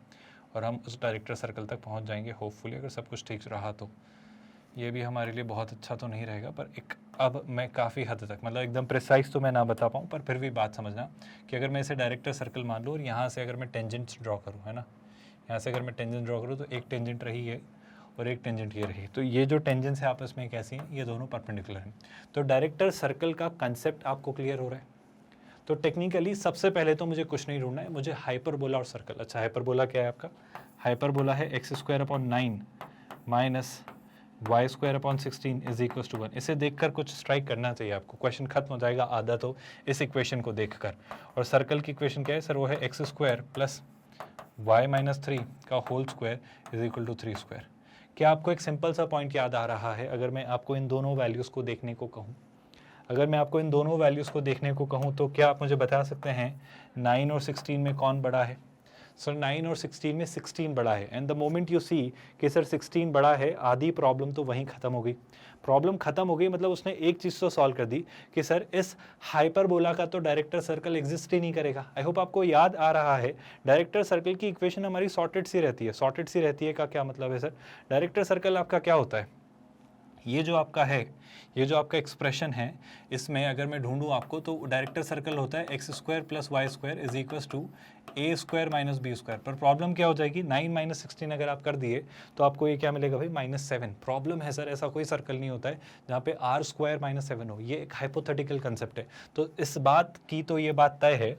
और हम उस डायरेक्टर सर्कल तक पहुँच जाएंगे होपफुली, अगर सब कुछ ठीक रहा तो। ये भी हमारे लिए बहुत अच्छा तो नहीं रहेगा, पर एक अब मैं काफ़ी हद तक, मतलब एकदम प्रिसाइज तो मैं ना बता पाऊँ, पर फिर भी बात समझना कि अगर मैं इसे डायरेक्टर सर्कल मान लूँ और यहाँ से अगर मैं टेंजेंट्स ड्रॉ करूँ है ना, यहाँ से अगर मैं टेंजेंट ड्रॉ करूँ तो एक टेंजेंट रही है और एक टेंजेंट ये रही, तो ये जो टेंजेंट्स है आपस में कैसी हैं, ये दोनों परपेंडिकुलर हैं। तो डायरेक्टर सर्कल का कंसेप्ट आपको क्लियर हो रहा है। तो टेक्निकली सबसे पहले तो मुझे कुछ नहीं ढूंढना है, मुझे हाइपरबोला और सर्कल। अच्छा हाइपरबोला क्या है आपका, हाइपरबोला है x square upon 9 minus y square upon 16 is equal to 1। इसे देखकर कुछ स्ट्राइक करना चाहिए आपको, क्वेश्चन खत्म हो जाएगा आधा तो इस इक्वेशन को देखकर। और सर्कल की इक्वेशन क्या है सर, वो है x square plus Y minus 3 का whole square is equal to 3 square. क्या आपको एक सिंपल सा पॉइंट याद आ रहा है, अगर मैं आपको इन दोनों वैल्यूज़ को देखने को कहूँ, अगर मैं आपको इन दोनों वैल्यूज़ को देखने को कहूँ तो क्या आप मुझे बता सकते हैं 9 और 16 में कौन बड़ा है? सर 9 और 16 में 16 बड़ा है, and the moment you see कि सर 16 बड़ा है, आधी प्रॉब्लम तो वहीं ख़त्म हो गई। प्रॉब्लम ख़त्म हो गई मतलब उसने एक चीज़ तो सॉल्व कर दी कि सर इस हाइपरबोला का तो डायरेक्टर सर्कल एग्जिस्ट ही नहीं करेगा। आई होप आपको याद आ रहा है, डायरेक्टर सर्कल की इक्वेशन हमारी सॉर्टेड सी रहती है। सॉर्टेड सी रहती है का क्या मतलब है सर, डायरेक्टर सर्कल आपका क्या होता है, ये जो आपका है, ये जो आपका एक्सप्रेशन है, इसमें अगर मैं ढूंढूं आपको तो डायरेक्टर सर्कल होता है x square plus y square is equal to a square minus b square. पर प्रॉब्लम क्या हो जाएगी, 9 माइनस 16 अगर आप कर दिए तो आपको ये क्या मिलेगा भाई, -7। प्रॉब्लम है सर ऐसा कोई सर्कल नहीं होता है जहाँ पे आर स्क्वायर -7 हो, ये एक हाइपोथेटिकल कंसेप्ट है। तो इस बात की तो ये बात तय है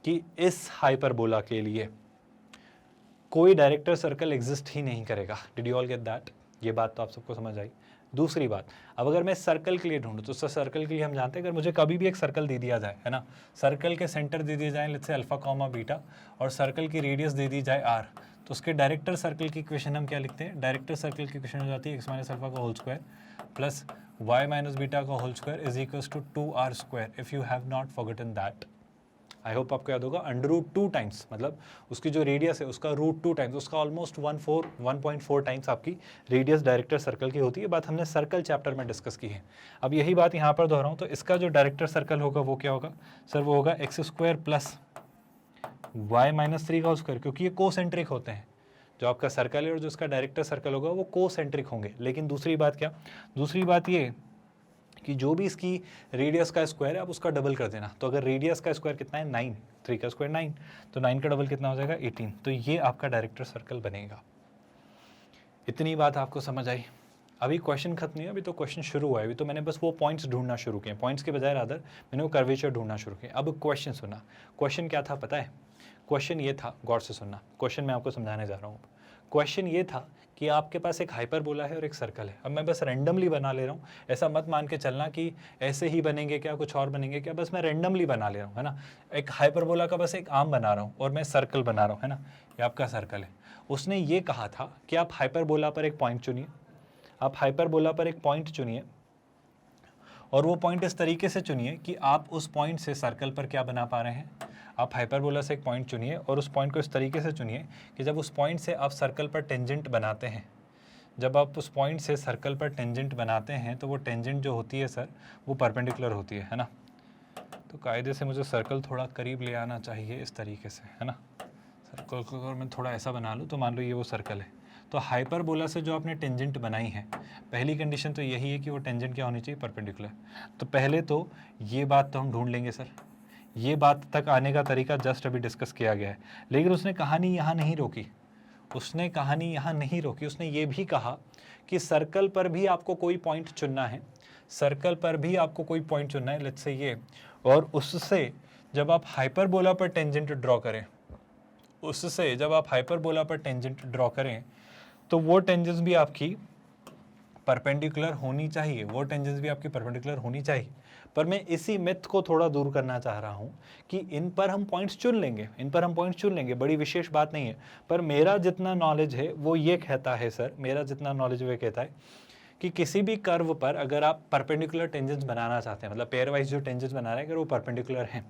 कि इस हाइपरबोला के लिए कोई डायरेक्टर सर्कल एग्जिस्ट ही नहीं करेगा। Did you all get that? ये बात तो आप सबको समझ आई। दूसरी बात, अब अगर मैं सर्कल के लिए ढूंढूं तो सर्कल के लिए हम जानते हैं, अगर मुझे कभी भी एक सर्कल दे दिया जाए है ना, सर्कल के सेंटर दे दिए जाए let's say alpha comma beta और सर्कल की रेडियस दे दी जाए आर, तो उसके डायरेक्टर सर्कल की इक्वेशन हम क्या लिखते हैं, डायरेक्टर सर्कल की इक्वेशन हो जाती है एक्स माइनस अल्फा का whole square plus Y minus beta का whole square is equals to 2r square if you have not forgotten that. I hope आपको याद होगा, अंडर रूट 2 टाइम्स, मतलब उसकी जो रेडियस है उसका रूट 2 टाइम्स, उसका ऑलमोस्ट 1.4 टाइम्स आपकी रेडियस डायरेक्टर सर्कल की होती है। बात हमने सर्कल चैप्टर में डिस्कस की है। अब यही बात यहाँ पर दोहराऊँ तो इसका जो डायरेक्टर सर्कल होगा वो क्या होगा सर, वो होगा x square plus Y minus 3 का होल स्क्वायर, क्योंकि ये कोसेंट्रिक होते हैं। जो आपका सर्कल है और जो इसका डायरेक्टर सर्कल होगा वो कोसेंट्रिक होंगे। लेकिन दूसरी बात क्या, दूसरी बात ये कि जो भी इसकी रेडियस का स्क्वायर है आप उसका डबल कर देना। तो अगर रेडियस का स्क्वायर कितना है 9, 3 का स्क्वायर 9, तो 9 का डबल कितना हो जाएगा 18। तो ये आपका डायरेक्टर सर्कल बनेगा। इतनी बात आपको समझ आई? अभी क्वेश्चन खत्म नहीं है, अभी तो क्वेश्चन शुरू हुआ है, अभी तो मैंने बस वो पॉइंट्स ढूंढना शुरू किए, पॉइंट्स के बजाय रादर मैंने वो कर्वेचर ढूंढना शुरू किया। अब क्वेश्चन सुना, क्वेश्चन क्या था पता है? क्वेश्चन ये था, गौर से सुनना, क्वेश्चन मैं आपको समझाने जा रहा हूँ। क्वेश्चन ये था कि आपके पास एक हाइपरबोला है और एक सर्कल है। अब मैं बस रैंडमली बना ले रहा हूँ, ऐसा मत मान के चलना कि ऐसे ही बनेंगे क्या, कुछ और बनेंगे क्या, बस मैं रैंडमली बना ले रहा हूँ, है ना। एक हाइपरबोला का बस एक आर्म बना रहा हूँ और मैं सर्कल बना रहा हूँ, है ना। ये आपका सर्कल है। उसने ये कहा था कि आप हाइपरबोला पर एक पॉइंट चुनिए, आप हाइपरबोला पर एक पॉइंट चुनिए और वो पॉइंट इस तरीके से चुनिए कि आप उस पॉइंट से सर्कल पर क्या बना पा रहे हैं। आप हाइपरबोला से एक पॉइंट चुनिए और उस पॉइंट को इस तरीके से चुनिए कि जब उस पॉइंट से आप सर्कल पर टेंजेंट बनाते हैं, जब आप उस पॉइंट से सर्कल पर टेंजेंट बनाते हैं तो वो टेंजेंट जो होती है सर, वो परपेंडिकुलर होती है ना। तो कायदे से मुझे सर्कल थोड़ा करीब ले आना चाहिए इस तरीके से, है ना। सर्कल को अगर मैं थोड़ा ऐसा बना लूँ तो मान लो ये वो सर्कल है। तो हाइपरबोला से जो आपने टेंजेंट बनाई है, पहली कंडीशन तो यही है कि वो टेंजेंट क्या होनी चाहिए, परपेंडिकुलर। तो पहले तो ये बात तो हम ढूंढ लेंगे सर, ये बात तक आने का तरीका जस्ट अभी डिस्कस किया गया है। लेकिन उसने कहानी यहाँ नहीं रोकी, उसने कहानी यहाँ नहीं रोकी, उसने ये भी कहा कि सर्कल पर भी आपको कोई पॉइंट चुनना है, सर्कल पर भी आपको कोई पॉइंट चुनना है, लेट्स से ये, और उससे जब आप हाइपरबोला पर टेंजेंट ड्रॉ करें, उससे जब आप हाइपरबोला पर टेंजेंट ड्रॉ करें तो वो टेंजेंस भी आपकी परपेंडिकुलर होनी चाहिए, वो टेंजेंस भी आपकी परपेंडिकुलर होनी चाहिए। पर मैं इसी मिथ को थोड़ा दूर करना चाह रहा हूँ कि इन पर हम पॉइंट्स चुन लेंगे, इन पर हम पॉइंट्स चुन लेंगे, बड़ी विशेष बात नहीं है। पर मेरा जितना नॉलेज है वो ये कहता है सर, मेरा जितना नॉलेज वो कहता है कि किसी भी कर्व पर अगर आप परपेंडिकुलर टेंजेंस बनाना चाहते हैं, मतलब पेयर वाइज जो टेंजेंस बना रहे हैं अगर वो परपेंडिकुलर हैं,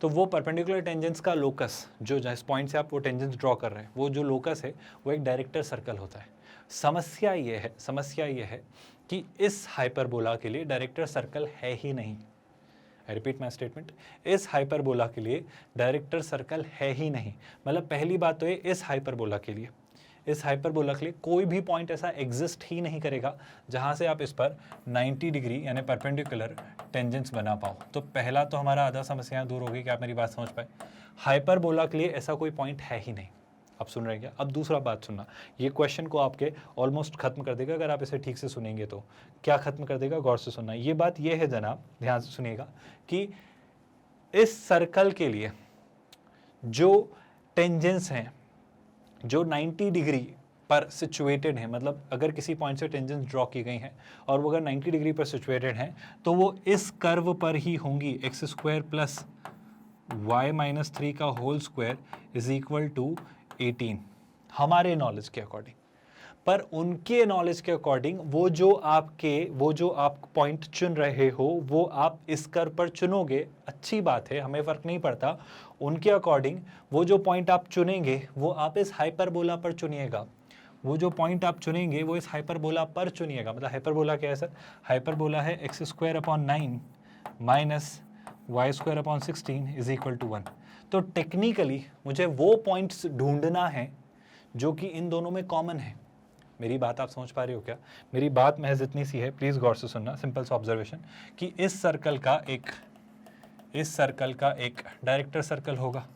तो वो परपेंडिकुलर टेंजेंस का लोकस, जो जिस पॉइंट से आप वो टेंजेंस ड्रॉ कर रहे हैं, वो जो लोकस है वो एक डायरेक्टर सर्कल होता है। समस्या ये है कि इस हाइपरबोला के लिए डायरेक्टर सर्कल है ही नहीं। आई रिपीट माई स्टेटमेंट, इस हाइपरबोला के लिए डायरेक्टर सर्कल है ही नहीं। मतलब पहली बात तो ये, इस हाइपरबोला के लिए, इस हाइपरबोला के लिए कोई भी पॉइंट ऐसा एग्जिस्ट ही नहीं करेगा जहां से आप इस पर 90 डिग्री यानी परपेंडिकुलर टेंजेंट्स बना पाओ। तो पहला तो हमारा आधा समस्या दूर होगी कि आप मेरी बात समझ पाए। हाइपरबोला के लिए ऐसा कोई पॉइंट है ही नहीं। आप सुन रहे हैं क्या? अब दूसरा बात सुनना, ये क्वेश्चन को आपके ऑलमोस्ट खत्म कर देगा अगर आप इसे ठीक से सुनेंगे तो। क्या खत्म कर देगा, गौर से सुनना। ये बात ये है जनाब, ध्यान से सुनिएगा, कि इस सर्कल के लिए जो टेंजेंट्स हैं, जो 90 डिग्री पर सिचुएटेड है, मतलब अगर किसी पॉइंट से टेंजेंस ड्रॉ की गई हैं और वो अगर 90 डिग्री पर सिचुएटेड हैं तो वो इस कर्व पर ही होंगी। X square plus Y minus 3 का whole square is equal to 18, हमारे नॉलेज के अकॉर्डिंग। पर उनके नॉलेज के अकॉर्डिंग वो जो आप पॉइंट चुन रहे हो वो आप इस कर्व पर चुनोगे, अच्छी बात है, हमें फर्क नहीं पड़ता। उनके अकॉर्डिंग वो जो पॉइंट आप चुनेंगे वो आप इस हाइपरबोला पर चुनिएगा, वो जो पॉइंट आप चुनेंगे वो इस हाइपरबोला पर चुनिएगा। मतलब हाइपरबोला क्या है सर? हाइपरबोला है x square upon 9 minus y square upon 16 is equal to 1। तो टेक्निकली मुझे वो पॉइंट्स ढूंढना है जो कि इन दोनों में कॉमन है। मेरी बात आप समझ पा रहे हो क्या? मेरी बात महज इतनी सी है, प्लीज गौर से सुनना, सिंपल सा ऑब्जर्वेशन, कि इस सर्कल का एक डायरेक्टर सर्कल होगा,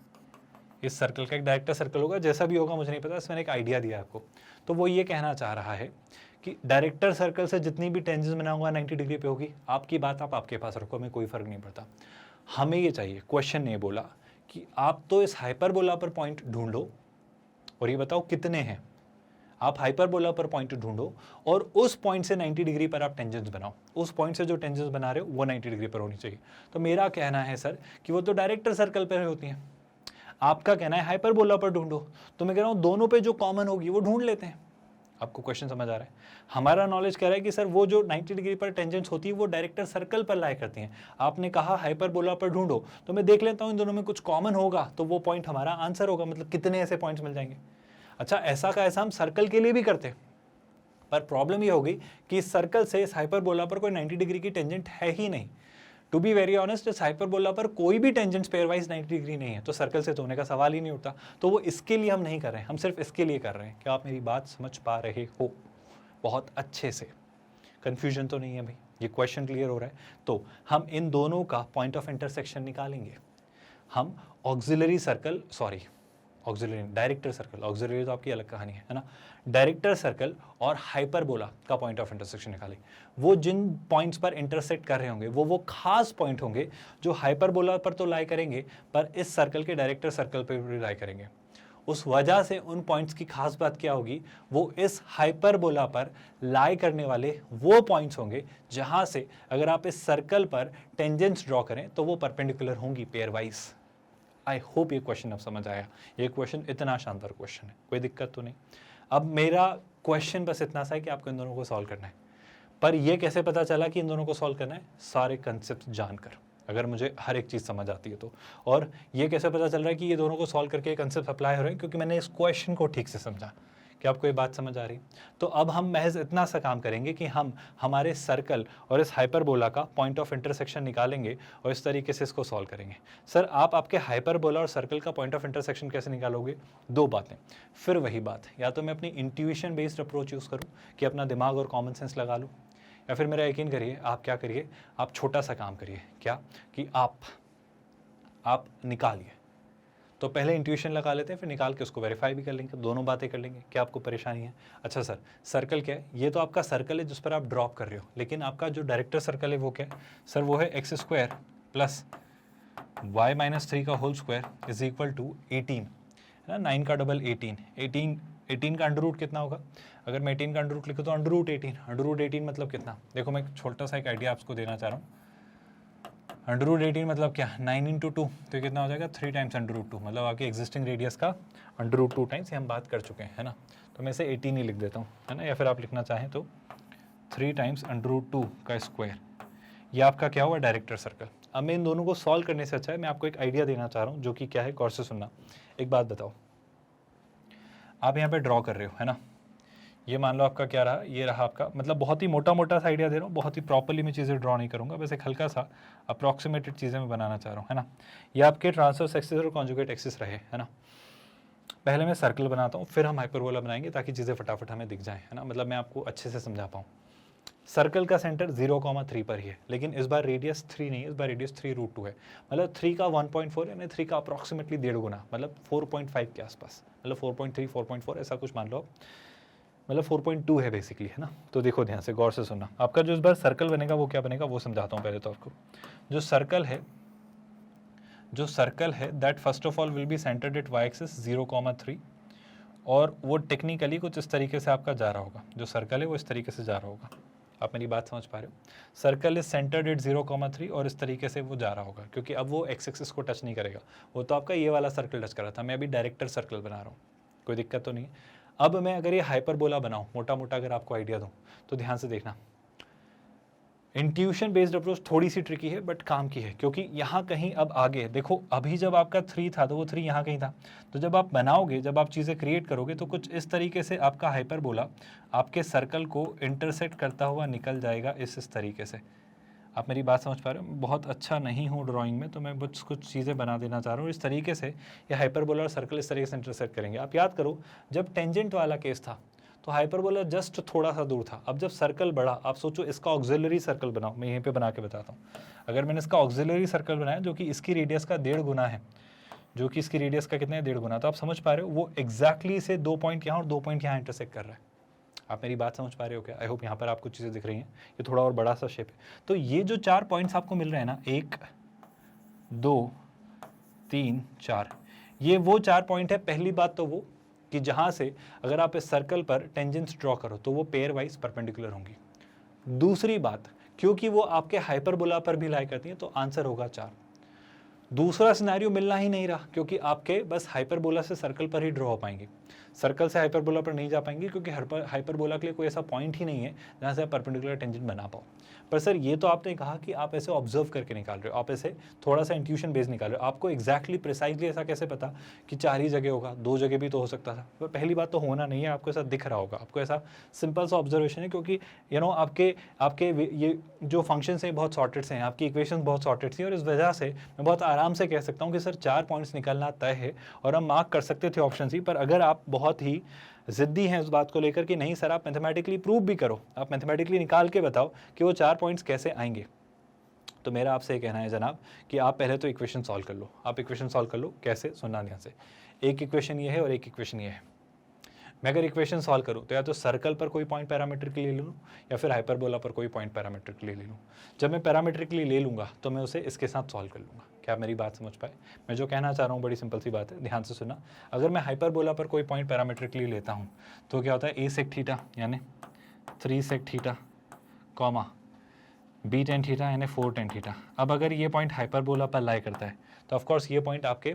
इस सर्कल का एक डायरेक्टर सर्कल होगा, जैसा भी होगा मुझे नहीं पता, इसमें एक आइडिया दिया आपको। तो वो ये कहना चाह रहा है कि डायरेक्टर सर्कल से जितनी भी टेंजेंस बनाऊंगा 90 डिग्री पे होगी। आपकी बात आप आपके पास रखो, हमें कोई फर्क नहीं पड़ता। हमें ये चाहिए, क्वेश्चन ने बोला कि आप तो इस हाइपरबोला पर पॉइंट ढूंढो और ये बताओ कितने हैं। आप हाइपरबोला पर पॉइंट ढूंढो और उस पॉइंट से 90 डिग्री पर आप टेंजेंस बनाओ। उस पॉइंट से जो टेंजेंस बना रहे हो वो 90 डिग्री पर होनी चाहिए। तो मेरा कहना है सर कि वो तो डायरेक्टर सर्कल पर होती हैं, आपका कहना है हाइपरबोला पर ढूंढो। तो मैं कह रहा हूं दोनों पे जो कॉमन होगी वो ढूंढ लेते हैं। आपको क्वेश्चन समझ आ रहा है? हमारा नॉलेज कह रहा है कि सर वो जो 90 डिग्री पर टेंजेंट्स होती है वो डायरेक्टर सर्कल पर लाई करती हैं। आपने कहा हाइपरबोला पर ढूंढो, तो मैं देख लेता हूं इन दोनों में कुछ कॉमन होगा तो वो पॉइंट हमारा आंसर होगा। मतलब कितने ऐसे पॉइंट्स मिल जाएंगे। अच्छा, ऐसा का ऐसा हम सर्कल के लिए भी करते, पर प्रॉब्लम ये होगी कि इस सर्कल से इस हाइपरबोला पर कोई 90 डिग्री की टेंजेंट है ही नहीं। टू बी वेरी ऑनेस्ट, इस हाइपरबोला पर कोई भी टेंजेंट्स पेयरवाइज 90 डिग्री नहीं है, तो सर्कल से तो होने का सवाल ही नहीं उठता। तो वो इसके लिए हम नहीं कर रहे हैं, हम सिर्फ इसके लिए कर रहे हैं। क्या आप मेरी बात समझ पा रहे हो? बहुत अच्छे से, कंफ्यूजन तो नहीं है भाई, ये क्वेश्चन क्लियर हो रहा है? तो हम इन दोनों का पॉइंट ऑफ इंटरसेक्शन निकालेंगे। हम auxiliary circle, sorry auxiliary director circle, auxiliary तो आपकी अलग कहानी है ना। डायरेक्टर सर्कल और हाइपरबोला का पॉइंट ऑफ इंटरसेक्शन निकालें। वो जिन पॉइंट्स पर इंटरसेक्ट कर रहे होंगे वो खास पॉइंट होंगे जो हाइपरबोला पर तो लाई करेंगे पर इस सर्कल के डायरेक्टर सर्कल पर भी लाई करेंगे। उस वजह से उन पॉइंट्स की खास बात क्या होगी, वो इस हाइपरबोला पर लाई करने वाले वो पॉइंट्स होंगे जहां से अगर आप इस सर्कल पर टेंजेंट्स ड्रॉ करें तो वो परपेंडिकुलर होंगी पेयर वाइज। आई होप ये क्वेश्चन अब समझ आया। ये क्वेश्चन इतना शानदार क्वेश्चन है, कोई दिक्कत तो नहीं। अब मेरा क्वेश्चन बस इतना सा है कि आपको इन दोनों को सॉल्व करना है। पर यह कैसे पता चला कि इन दोनों को सॉल्व करना है? सारे कंसेप्ट जानकर, अगर मुझे हर एक चीज़ समझ आती है तो। और ये कैसे पता चल रहा है कि ये दोनों को सॉल्व करके कंसेप्ट अप्लाई हो रहे हैं? क्योंकि मैंने इस क्वेश्चन को ठीक से समझा। कि आपको ये बात समझ आ रही? तो अब हम महज इतना सा काम करेंगे कि हम हमारे सर्कल और इस हाइपरबोला का पॉइंट ऑफ इंटरसेक्शन निकालेंगे और इस तरीके से इसको सॉल्व करेंगे। सर आप आपके हाइपरबोला और सर्कल का पॉइंट ऑफ इंटरसेक्शन कैसे निकालोगे? दो बातें, फिर वही बात, या तो मैं अपनी इंट्यूशन बेस्ड अप्रोच यूज़ करूँ कि अपना दिमाग और कॉमन सेंस लगा लूँ, या फिर मेरा यकीन करिए आप क्या करिए, आप छोटा सा काम करिए। क्या कि आप निकालिए। तो पहले इंट्यूशन लगा लेते हैं, फिर निकाल के उसको वेरीफाई भी कर लेंगे, दोनों बातें कर लेंगे। क्या आपको परेशानी है? अच्छा सर सर्कल क्या है? ये तो आपका सर्कल है जिस पर आप ड्रॉप कर रहे हो, लेकिन आपका जो डायरेक्टर सर्कल है वो क्या है? सर वो है x square plus Y minus 3 का whole square is equal to 18, है ना। 9 का डबल 18 का अंडर रूट कितना होगा? अगर मैं 18 का अंडर रूट लिखूँ तो अंडर रूट 18 मतलब कितना? देखो मैं छोटा सा एक आइडिया आपको देना चाह रहा हूँ। अंडर रूट 18 मतलब क्या? 9 इंटू 2, तो कितना हो जाएगा? 3 टाइम्स अंडर रूट 2, मतलब आपकी एग्जिस्टिंग रेडियस का अंडर रूट 2 टाइम्स। ये हम बात कर चुके हैं, है ना। तो मैं इसे 18 ही लिख देता हूँ, है ना, या फिर आप लिखना चाहें तो 3 टाइम्स अंडर रूट 2 का स्क्वायर। ये आपका क्या हुआ? Director circle. अब मैं इन दोनों को सॉल्व करने से अच्छा है मैं आपको एक आइडिया देना चाह रहा हूँ, जो कि क्या है, गौर से सुनना। एक बात बताओ, आप यहाँ पे ड्रॉ कर रहे हो, है ना। ये मान लो आपका क्या रहा, ये रहा आपका, मतलब बहुत ही मोटा मोटा सा आइडिया दे रहा हूँ, बहुत ही प्रॉपर्ली मैं चीज़ें ड्रॉ नहीं करूँगा, बस एक हल्का सा अप्रॉक्सीमेटेड चीज़ें मैं बनाना चाह रहा हूँ, है ना। ये आपके ट्रांसवर्स एक्सिस और कॉन्जुगेट एक्सिस रहे, है ना। पहले मैं सर्कल बनाता हूँ, फिर हम हाइपरबोला बनाएंगे ताकि चीज़ें फटाफट हमें दिख जाएँ, है ना, मतलब मैं आपको अच्छे से समझा पाऊँ। सर्कल का सेंटर 0,3 पर ही है, लेकिन इस बार रेडियस 3 नहीं है, इस बार रेडियस 3√2 है, मतलब 3 का 1.4 यानी 3 का अप्रॉक्सीमेटली 1.5 गुना, मतलब 4.5 के आसपास, मतलब 4.3 4.4 ऐसा कुछ मान लो आप, मतलब 4.2 है बेसिकली, है ना। तो देखो ध्यान से गौर से सुनना, आपका जो इस बार सर्कल बनेगा वो क्या बनेगा वो समझाता हूँ पहले तो आपको। जो सर्कल है that first of all will be centred at y axis 0,3, और वो टेक्निकली कुछ इस तरीके से आपका जा रहा होगा। जो सर्कल है वो इस तरीके से जा रहा होगा, आप मेरी बात समझ पा रहे हो? सर्कल इज सेंटर्ड एट 0,3 और इस तरीके से वो जा रहा होगा, क्योंकि अब वो एक्स एक्सिस को टच नहीं करेगा, वो तो आपका ये वाला सर्कल टच कर रहा था। मैं अभी डायरेक्टर सर्कल बना रहा हूँ, कोई दिक्कत तो नहीं है। अब मैं अगर ये हाइपरबोला बनाऊँ, मोटा मोटा अगर आपको आइडिया दूँ, तो ध्यान से देखना, इंट्यूशन बेस्ड अप्रोच थोड़ी सी ट्रिकी है बट काम की है, क्योंकि यहाँ कहीं अब आगे देखो, अभी जब आपका 3 था तो वो 3 यहाँ कहीं था, तो जब आप बनाओगे, जब आप चीज़ें क्रिएट करोगे तो कुछ इस तरीके से आपका हाइपरबोला आपके सर्कल को इंटरसेक्ट करता हुआ निकल जाएगा, इस तरीके से। आप मेरी बात समझ पा रहे हो? बहुत अच्छा नहीं हूँ ड्राइंग में, तो मैं कुछ चीज़ें बना देना चाह रहा हूँ। इस तरीके से ये हाइपरबोला और सर्कल इस तरीके से इंटरसेक्ट करेंगे। आप याद करो, जब टेंजेंट वाला केस था तो हाइपरबोला जस्ट थोड़ा सा दूर था। अब जब सर्कल बढ़ा, आप सोचो इसका ऑक्सिलरी सर्कल बनाओ, मैं यहीं पे बना के बताता हूँ। अगर मैंने इसका ऑक्सिलरी सर्कल बनाया जो कि इसकी रेडियस का 1.5 गुना है, जो कि इसकी रेडियस का कितना है, 1.5 गुना, तो आप समझ पा रहे हो वो एक्जैक्टली से 2 पॉइंट यहाँ और 2 पॉइंट यहाँ इंटरसेक्ट कर रहा है। आप मेरी बात समझ पा रहे हो क्या? आई होप यहाँ पर आपको चीज़ें दिख रही हैं। ये थोड़ा और बड़ा सा शेप है। तो ये जो 4 पॉइंट्स आपको मिल रहे हैं ना, 1 2 3 4, ये वो 4 पॉइंट है। पहली बात तो वो कि जहाँ से अगर आप इस सर्कल पर टेंजेंट्स ड्रॉ करो तो वो पेयर वाइज परपेंडिकुलर होंगी। दूसरी बात, क्योंकि वो आपके हाइपरबोला पर भी लाई करती हैं, तो आंसर होगा 4। दूसरा सिनेरियो मिलना ही नहीं रहा, क्योंकि आपके बस हाइपरबोला से सर्कल पर ही ड्रॉ हो पाएंगे, सर्कल से हाइपरबोला पर नहीं जा पाएंगे, क्योंकि हाइपरबोला के लिए कोई ऐसा पॉइंट ही नहीं है जहाँ से आप परपेंडिकुलर टेंजेंट बना पाओ। पर सर ये तो आपने कहा कि आप ऐसे ऑब्जर्व करके निकाल रहे हो, आप ऐसे थोड़ा सा इंट्यूशन बेस निकाल रहे हो। आपको एक्जैक्टली प्रिसाइजली ऐसा कैसे पता कि 4 ही जगह होगा? 2 जगह भी तो हो सकता था। पर पहली बात तो होना नहीं है, आपको ऐसा दिख रहा होगा, आपको ऐसा सिंपल सा ऑब्जर्वेशन है, क्योंकि आपके ये जो फंक्शन हैं बहुत सॉर्टेड से हैं, आपकी इक्वेशन बहुत सॉर्टेड थी, और इस वजह से मैं बहुत आराम से कह सकता हूँ कि सर 4 पॉइंट्स निकलना तय है, और हम मार्क कर सकते थे ऑप्शन सी। पर अगर आप बहुत ही ज़िद्दी हैं उस बात को लेकर कि नहीं सर आप मैथमेटिकली प्रूव भी करो, आप मैथमेटिकली निकाल के बताओ कि वो 4 पॉइंट्स कैसे आएंगे, तो मेरा आपसे कहना है जनाब कि आप पहले तो इक्वेशन सॉल्व कर लो। आप इक्वेशन सॉल्व कर लो, कैसे? सुनना ध्यान से। एक इक्वेशन ये है और एक इक्वेशन ये है। मैं अगर इक्वेशन सॉल्व करूँ तो या तो सर्कल पर कोई पॉइंट पैरामीट्रिकली ले लूँ या फिर हाइपरबोला पर कोई पॉइंट पैरामीट्रिकली ले लूँ। जब मैं पैरामीट्रिकली ले लूँगा तो मैं उसे इसके साथ सॉल्व कर लूँगा। क्या आप मेरी बात समझ पाए? मैं जो कहना चाह रहा हूँ बड़ी सिंपल सी बात है, ध्यान से सुना। अगर मैं हाइपरबोला पर कोई पॉइंट पैरामीट्रिकली लेता हूँ तो क्या होता है, a sec थीटा यानी 3 sec theta comma b tan theta यानी 4 tan थीटा। अब अगर ये पॉइंट हाइपरबोला पर लाई करता है तो ऑफकोर्स ये पॉइंट आपके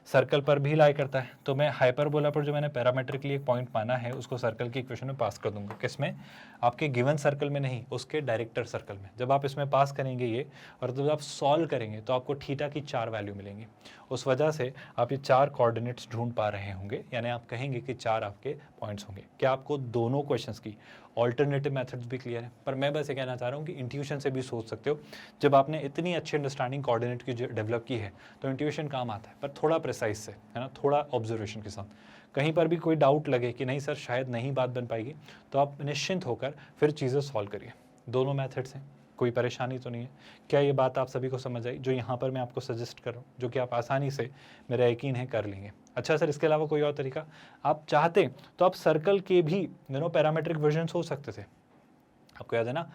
सर्कल पर भी लाई करता है, तो मैं हाइपरबोला पर जो मैंने पैरामेट्रिकली एक पॉइंट माना है उसको सर्कल की इक्वेशन में पास कर दूंगा। किसमें? आपके गिवन सर्कल में नहीं, उसके डायरेक्टर सर्कल में। जब आप इसमें पास करेंगे ये और जब आप सॉल्व करेंगे तो आपको थीटा की 4 वैल्यू मिलेंगी। उस वजह से आप ये 4 कोऑर्डिनेट्स ढूंढ पा रहे होंगे, यानी आप कहेंगे कि 4 आपके पॉइंट्स होंगे। क्या आपको दोनों क्वेश्चंस की ऑल्टरनेटिव मेथड्स भी क्लियर है? पर मैं बस ये कहना चाह रहा हूँ कि इंट्यूशन से भी सोच सकते हो। जब आपने इतनी अच्छी अंडरस्टैंडिंग कोऑर्डिनेट की डेवलप की है तो इंट्यूशन काम आता है, पर थोड़ा प्रिसाइज से, है ना, थोड़ा ऑब्जर्वेशन के साथ। कहीं पर भी कोई डाउट लगे कि नहीं सर शायद नहीं बात बन पाएगी, तो आप निश्चिंत होकर फिर चीज़ें सॉल्व करिए। दोनों मेथड्स हैं, कोई परेशानी तो नहीं है। क्या ये बात आप सभी को समझ आई जो यहाँ पर मैं आपको सजेस्ट कर रहा हूँ, जो कि आप आसानी से, मेरा यकीन है, कर लेंगे? अच्छा सर, इसके अलावा कोई और तरीका आप चाहते तो आप सर्कल के भी पैरामेट्रिक वर्जन हो सकते थे। आपको याद है ना,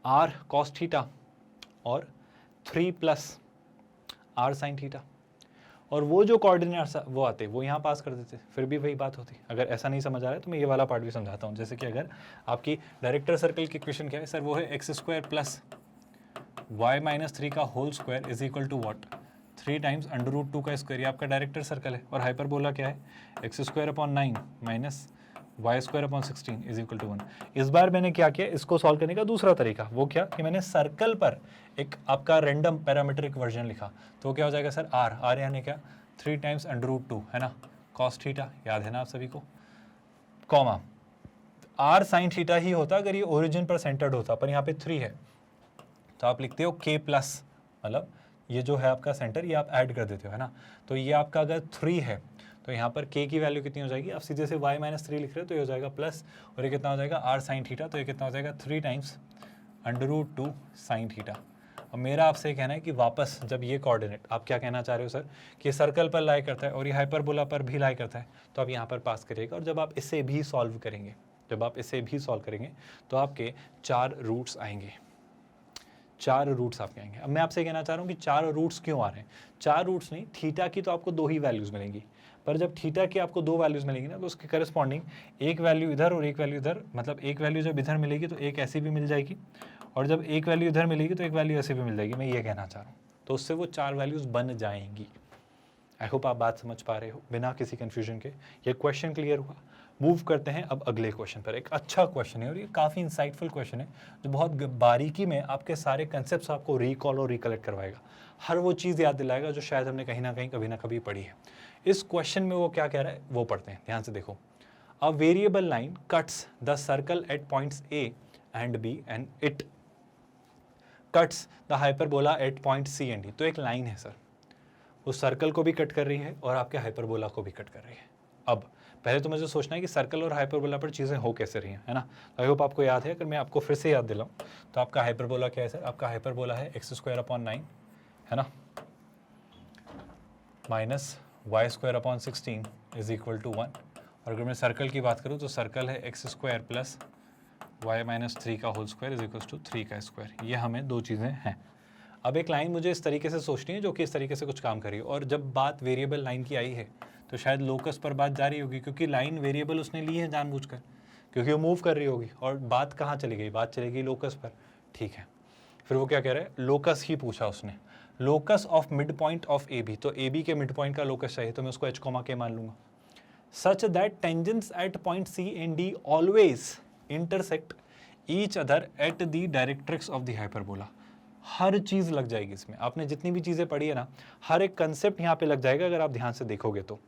r cos थीटा और 3 प्लस r sin थीटा, और वो जो कोऑर्डिनेट्स वो आते वो यहाँ पास कर देते, फिर भी वही बात होती। अगर ऐसा नहीं समझ आ रहा है तो मैं ये वाला पार्ट भी समझाता हूँ। जैसे कि अगर आपकी डायरेक्टर सर्कल की इक्वेशन क्या है सर, वो है x² प्लस y माइनस 3 का whole square is equal to what, 3 times √2 का स्क्वायर। ये आपका डायरेक्टर सर्कल है। और हाइपरबोला क्या है, x² minus y² 16 is equal to 1। इस बार मैंने क्या किया, इसको सॉल्व करने का दूसरा तरीका, वो क्या कि मैंने सर्कल पर एक आपका रैंडम पैरामीट्रिक वर्जन लिखा। तो क्या हो जाएगा सर, r यानी क्या, 3 टाइम्स √2, है ना, cos थीटा, याद है ना आप सभी को, कॉमा r sin थीटा ही होता अगर ये ओरिजिन पर सेंटर्ड होता, पर यहाँ पे 3 है तो आप लिखते हो k प्लस, मतलब ये जो है आपका सेंटर, ये आप ऐड कर देते हो, है ना। तो ये आपका अगर 3 है तो यहाँ पर k की वैल्यू कितनी हो जाएगी, आप सीधे से y माइनस 3 लिख रहे हो तो ये हो जाएगा प्लस, और ये कितना हो जाएगा r sin थीटा, तो ये कितना हो जाएगा 3 टाइम्स √2 sin थीटा। और मेरा आपसे कहना है कि वापस जब ये कोऑर्डिनेट, आप क्या कहना चाह रहे हो सर कि सर्कल पर लाई करता है और ये हाइपरबोला पर भी लाई करता है, तो आप यहाँ पर पास करिएगा। और जब आप इसे भी सॉल्व करेंगे, तो आपके 4 रूट्स आएंगे, 4 रूट्स आपके आएंगे। अब मैं आपसे कहना चाह रहा हूँ कि 4 रूट्स क्यों आ रहे हैं? 4 रूट्स नहीं, थीटा की तो आपको 2 ही वैल्यूज़ मिलेंगी, पर जब थीटा की आपको 2 वैल्यूज़ मिलेंगी ना, तो उसके करस्पॉन्डिंग एक वैल्यू इधर और एक वैल्यू इधर, मतलब एक वैल्यू जब इधर मिलेगी तो एक ऐसी भी मिल जाएगी, और जब एक वैल्यू इधर मिलेगी तो एक वैल्यू ऐसे भी मिल जाएगी। मैं ये कहना चाह रहा हूँ, तो उससे वो 4 वैल्यूज़ बन जाएंगी। आई होप आप बात समझ पा रहे हो बिना किसी कन्फ्यूजन के। ये क्वेश्चन क्लियर हुआ? मूव करते हैं अब अगले क्वेश्चन पर। एक अच्छा क्वेश्चन है और ये काफ़ी इंसाइटफुल क्वेश्चन है, जो बहुत बारीकी में आपके सारे कंसेप्ट्स आपको रिकॉल और रिकलेक्ट करवाएगा। हर वो चीज़ याद दिलाएगा जो शायद हमने कहीं ना कहीं कभी ना कभी पढ़ी है। इस क्वेश्चन में वो क्या कह रहा है वो पढ़ते हैं, ध्यान से देखो। A variable line cuts the circle at points A and B and it cuts the hyperbola at point C and D। तो एक लाइन है सर, उस सर्कल को भी कट कर रही है और आपके हाइपरबोला को भी कट कर रही है। अब पहले तो मुझे सोचना है कि सर्कल और हाइपरबोला पर चीज़ें हो कैसे रही हैं, है ना। तो आई होप आपको याद है। अगर मैं आपको फिर से याद दिलाऊं तो आपका हाइपरबोला क्या है सर, आपका हाइपरबोला है x²/9, है ना, minus y² is equal to 1। और अगर मैं सर्कल की बात करूँ तो सर्कल है x² प्लस y माइनस 3 का whole square is equal to 3 का स्क्वायर। ये हमें 2 चीज़ें हैं। अब एक लाइन मुझे इस तरीके से सोचनी है जो कि इस तरीके से कुछ काम करी, और जब बात वेरिएबल लाइन की आई है तो शायद लोकस पर बात जा रही होगी, क्योंकि लाइन वेरिएबल उसने ली है जानबूझकर, क्योंकि वो मूव कर रही होगी। और बात कहाँ चली गई, बात चली गई लोकस पर, ठीक है। फिर वो क्या कह रहा है, लोकस ही पूछा उसने, locus of mid point of A B. तो ए बी के मिड पॉइंट का लोकस चाहिए, तो मैं उसको h, k मान लूंगा। Such that tangents at point C and D always intersect each other at the directrix of the hyperbola. हर चीज़ लग जाएगी इसमें, आपने जितनी भी चीज़ें पढ़ी है ना, हर एक कंसेप्ट यहाँ पे लग जाएगा अगर आप ध्यान से देखोगे तो।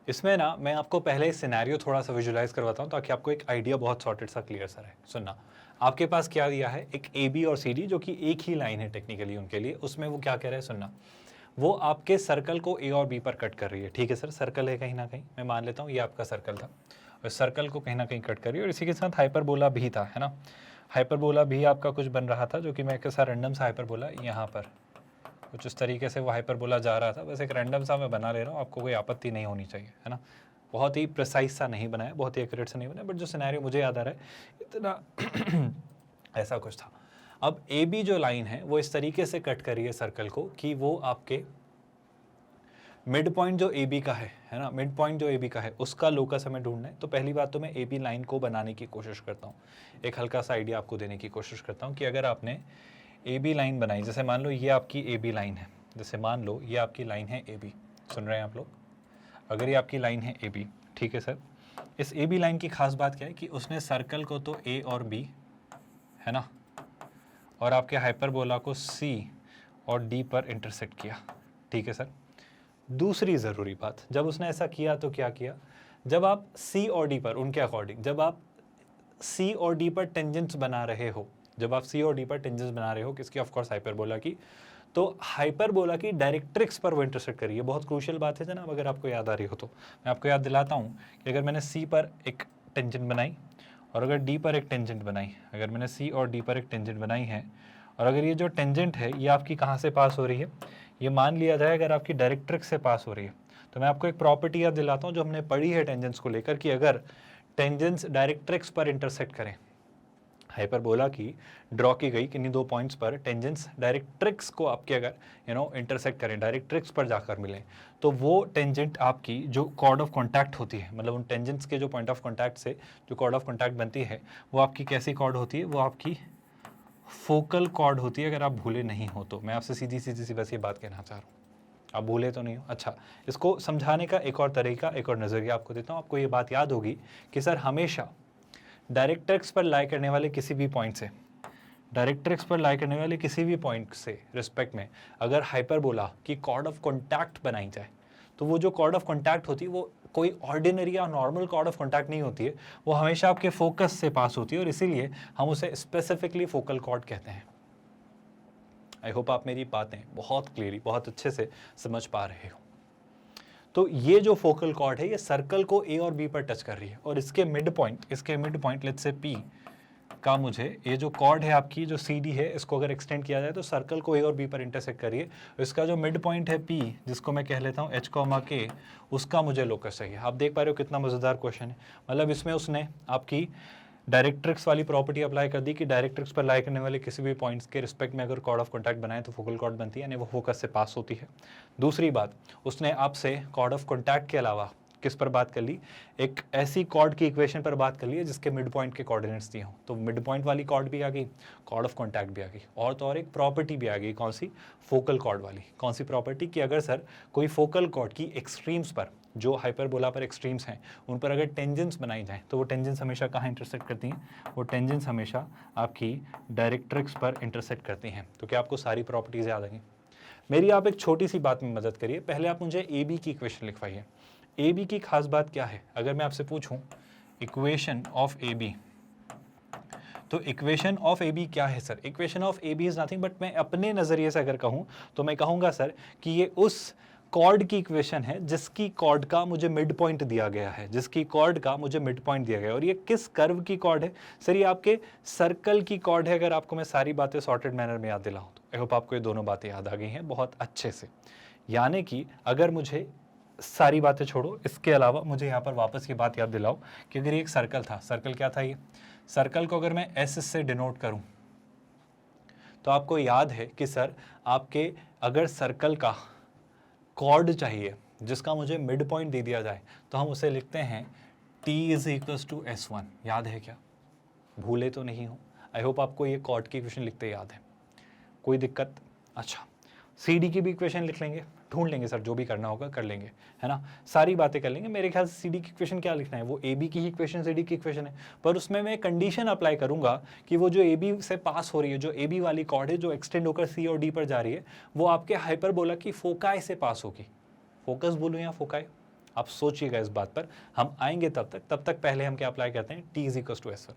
इसमें ना मैं आपको पहले सिनेरियो थोड़ा सा विजुलाइज करवाता हूँ ताकि आपको एक आइडिया बहुत सॉर्टेड सा क्लियर सा रहे। सुनना, आपके पास क्या दिया है, एक AB और CD जो कि एक ही लाइन है टेक्निकली उनके लिए। उसमें वो क्या कह रहे हैं, सुनना, वो आपके सर्कल को A और B पर कट कर रही है, ठीक है सर। सर्कल है कहीं ना कहीं, मैं मान लेता हूँ ये आपका सर्कल था, और सर्कल को कहीं ना कहीं कट कर रही है, और इसी के साथ हाइपरबोला भी था, है ना। हाइपरबोला भी आपका कुछ बन रहा था जो कि मैं एक साथ रैंडम सा हाइपरबोला यहाँ पर कुछ इस तरीके से वो हाइपरबोला जा रहा था, बस एक रैंडम सा मैं बना ले रहा हूँ, आपको कोई आपत्ति नहीं होनी चाहिए, है ना। बहुत ही प्रिसाइज सा नहीं बनाया, बहुत ही एक्यूरेट सा नहीं बनाया, बट जो सिनेरियो मुझे याद आ रहा है इतना ऐसा कुछ था। अब ए बी जो लाइन है वो इस तरीके से कट करी है सर्कल को कि वो आपके मिड पॉइंट जो ए बी का है ना, मिड पॉइंट जो ए बी का है उसका लोकस हमें ढूंढना है। तो पहली बात तो मैं ए बी लाइन को बनाने की कोशिश करता हूँ, एक हल्का सा आइडिया आपको देने की कोशिश करता हूँ कि अगर आपने ए बी लाइन बनाई, जैसे मान लो ये आपकी ए बी लाइन है, जैसे मान लो ये आपकी लाइन है ए बी, सुन रहे हैं आप लोग, अगर ये आपकी लाइन है ए बी, ठीक है सर। इस ए बी लाइन की खास बात क्या है कि उसने सर्कल को तो ए और बी, है ना, और आपके हाइपरबोला को सी और डी पर इंटरसेक्ट किया, ठीक है सर। दूसरी ज़रूरी बात, जब उसने ऐसा किया तो क्या किया, जब आप सी और डी पर, उनके अकॉर्डिंग, जब आप सी और डी पर टेंजेंट्स बना रहे हो, जब आप सी और डी पर टेंजेंट्स बना रहे हो किसकी, ऑफ कोर्स हाइपरबोला की, तो हाइपरबोला की डायरेक्ट्रिक्स पर वो इंटरसेक्ट करिए। बहुत क्रूशियल बात है जनाब, अगर आपको याद आ रही हो तो मैं आपको याद दिलाता हूँ कि अगर मैंने सी पर एक टेंजेंट बनाई और अगर डी पर एक टेंजेंट बनाई, अगर मैंने सी और डी पर एक टेंजेंट बनाई है और अगर ये जो टेंजेंट है ये आपकी कहाँ से पास हो रही है, ये मान लिया जाए अगर आपकी डायरेक्ट्रिक्स से पास हो रही है, तो मैं आपको एक प्रॉपर्टी याद दिलाता हूँ जो हमने पढ़ी है टेंजेंट्स को लेकर कि अगर टेंजेंट्स डायरेक्ट्रिक्स पर इंटरसेक्ट करें, हाइपरबोला की ड्रॉ की गई किन्हीं दो पॉइंट्स पर टेंजेंट्स डायरेक्ट्रिक्स को आपके अगर इंटरसेक्ट करें, डायरेक्ट्रिक्स पर जाकर मिलें, तो वो टेंजेंट आपकी जो कॉर्ड ऑफ कॉन्टैक्ट होती है, मतलब उन टेंजेंट्स के जो पॉइंट ऑफ कॉन्टैक्ट से जो कॉर्ड ऑफ कॉन्टैक्ट बनती है वो आपकी कैसी कॉर्ड होती है, वो आपकी फोकल कॉर्ड होती है। अगर आप भूले नहीं हो तो मैं आपसे सीधी सी बस ये बात कहना चाह रहा हूँ, आप भूले तो नहीं हो। अच्छा, इसको समझाने का एक और तरीका, एक और नज़रिया आपको देता हूँ। आपको ये बात याद होगी कि सर हमेशा डायरेक्ट्रिक्स पर लाई करने वाले किसी भी पॉइंट से, डायरेक्ट्रिक्स पर लाई करने वाले किसी भी पॉइंट से रिस्पेक्ट में अगर हाइपरबोला की कॉर्ड ऑफ कॉन्टैक्ट बनाई जाए, तो वो जो कॉर्ड ऑफ कॉन्टैक्ट होती है वो कोई ऑर्डिनरी या नॉर्मल कॉर्ड ऑफ कॉन्टैक्ट नहीं होती है, वो हमेशा आपके फोकस से पास होती है और इसीलिए हम उसे स्पेसिफिकली फोकल कॉर्ड कहते हैं। आई होप आप मेरी बातें बहुत क्लियरली, बहुत अच्छे से समझ पा रहे हो। तो ये जो फोकल कॉर्ड है ये सर्कल को ए और बी पर टच कर रही है और इसके mid point let's say P का, मुझे ये जो कॉर्ड है आपकी जो सी डी है इसको अगर एक्सटेंड किया जाए तो सर्कल को ए और बी पर इंटरसेक्ट करिए, इसका जो मिड पॉइंट है पी, जिसको मैं कह लेता हूँ एच कॉमा के, उसका मुझे लोकस चाहिए। आप देख पा रहे हो कितना मज़ेदार क्वेश्चन है, मतलब इसमें उसने आपकी डायरेक्ट्रिक्स वाली प्रॉपर्टी अप्लाई कर दी कि डायरेक्ट्रिक्स पर लाई करने वाले किसी भी पॉइंट्स के रिस्पेक्ट में अगर कॉर्ड ऑफ कॉन्टैक्ट बनाए तो फोकल कॉर्ड बनती है, यानी वो फोकस से पास होती है। दूसरी बात, उसने आपसे कॉर्ड ऑफ कॉन्टैक्ट के अलावा किस पर बात कर ली, एक ऐसी कॉर्ड की इक्वेशन पर बात कर ली है जिसके मिड पॉइंट के कोऑर्डिनेट्स दिए हों, तो मिड पॉइंट वाली कॉर्ड भी आ गई, कॉर्ड ऑफ कॉन्टैक्ट भी आ गई, और तो और एक प्रॉपर्टी भी आ गई, कौन सी, फोकल कॉर्ड वाली। कौन सी प्रॉपर्टी, कि अगर सर कोई फोकल कॉर्ड की एक्सट्रीम्स पर, जो हाइपरबोला पर एक्सट्रीम्स हैं, उन पर अगर टेंजेंट्स बनाई जाएँ तो वो टेंजेंट्स हमेशा कहाँ इंटरसेक्ट करती हैं, वो टेंजेंट्स हमेशा आपकी डायरेक्ट्रिक्स पर इंटरसेक्ट करती हैं। तो क्या आपको सारी प्रॉपर्टीज़ याद आ गई? मेरी आप एक छोटी सी बात में मदद करिए, पहले आप मुझे ए बी की इक्वेशन लिखवाइए। ए बी की खास बात क्या है, अगर मैं आपसे पूछूं इक्वेशन ऑफ ए बी, तो इक्वेशन ऑफ ए बी क्या है sir? Equation of A B is nothing but, मैं अपने नज़रिए से अगर कहूं तो मैं कहूंगा सर कि ये उस कॉर्ड की इक्वेशन है जिसकी कॉर्ड का मुझे मिड पॉइंट दिया गया है, जिसकी कॉर्ड का मुझे मिड पॉइंट दिया गया है। और ये किस कर्व की कॉर्ड है सर? ये आपके सर्कल की कॉर्ड है। अगर आपको मैं सारी बातें सॉर्टेड मैनर में याद दिलाऊं तो आई होप आपको ये दोनों बातें याद आ गई हैं बहुत अच्छे से। यानी कि अगर मुझे सारी बातें छोड़ो, इसके अलावा मुझे यहाँ पर वापस ये बात याद दिलाओ कि अगर ये एक सर्कल था, सर्कल क्या था, ये सर्कल को अगर मैं एस से डिनोट करूं तो आपको याद है कि सर आपके अगर सर्कल का कॉर्ड चाहिए जिसका मुझे मिड पॉइंट दे दिया जाए तो हम उसे लिखते हैं t is equals to S1। याद है क्या? भूले तो नहीं हो? आई होप आपको ये कॉर्ड की इक्वेशन लिखते याद है, कोई दिक्कत? अच्छा, सी डी की भी इक्वेशन लिख लेंगे, ढूंढ लेंगे सर, जो भी करना होगा कर लेंगे, है ना, सारी बातें कर लेंगे। मेरे ख्याल से सी डी की इक्वेशन क्या लिखना है, वो ए बी की ही इक्वेशन सी डी की इक्वेशन है, पर उसमें मैं कंडीशन अप्लाई करूंगा कि वो जो ए बी से पास हो रही है, जो ए बी वाली कॉर्ड है जो एक्सटेंड होकर सी और डी पर जा रही है, वो आपके हाइपरबोला की फोकाई से पास होगी। फोकस बोलूँ या फोकाई, आप सोचिएगा इस बात पर, हम आएंगे तब तक पहले हम क्या अप्लाई करते हैं, T is equals to S1।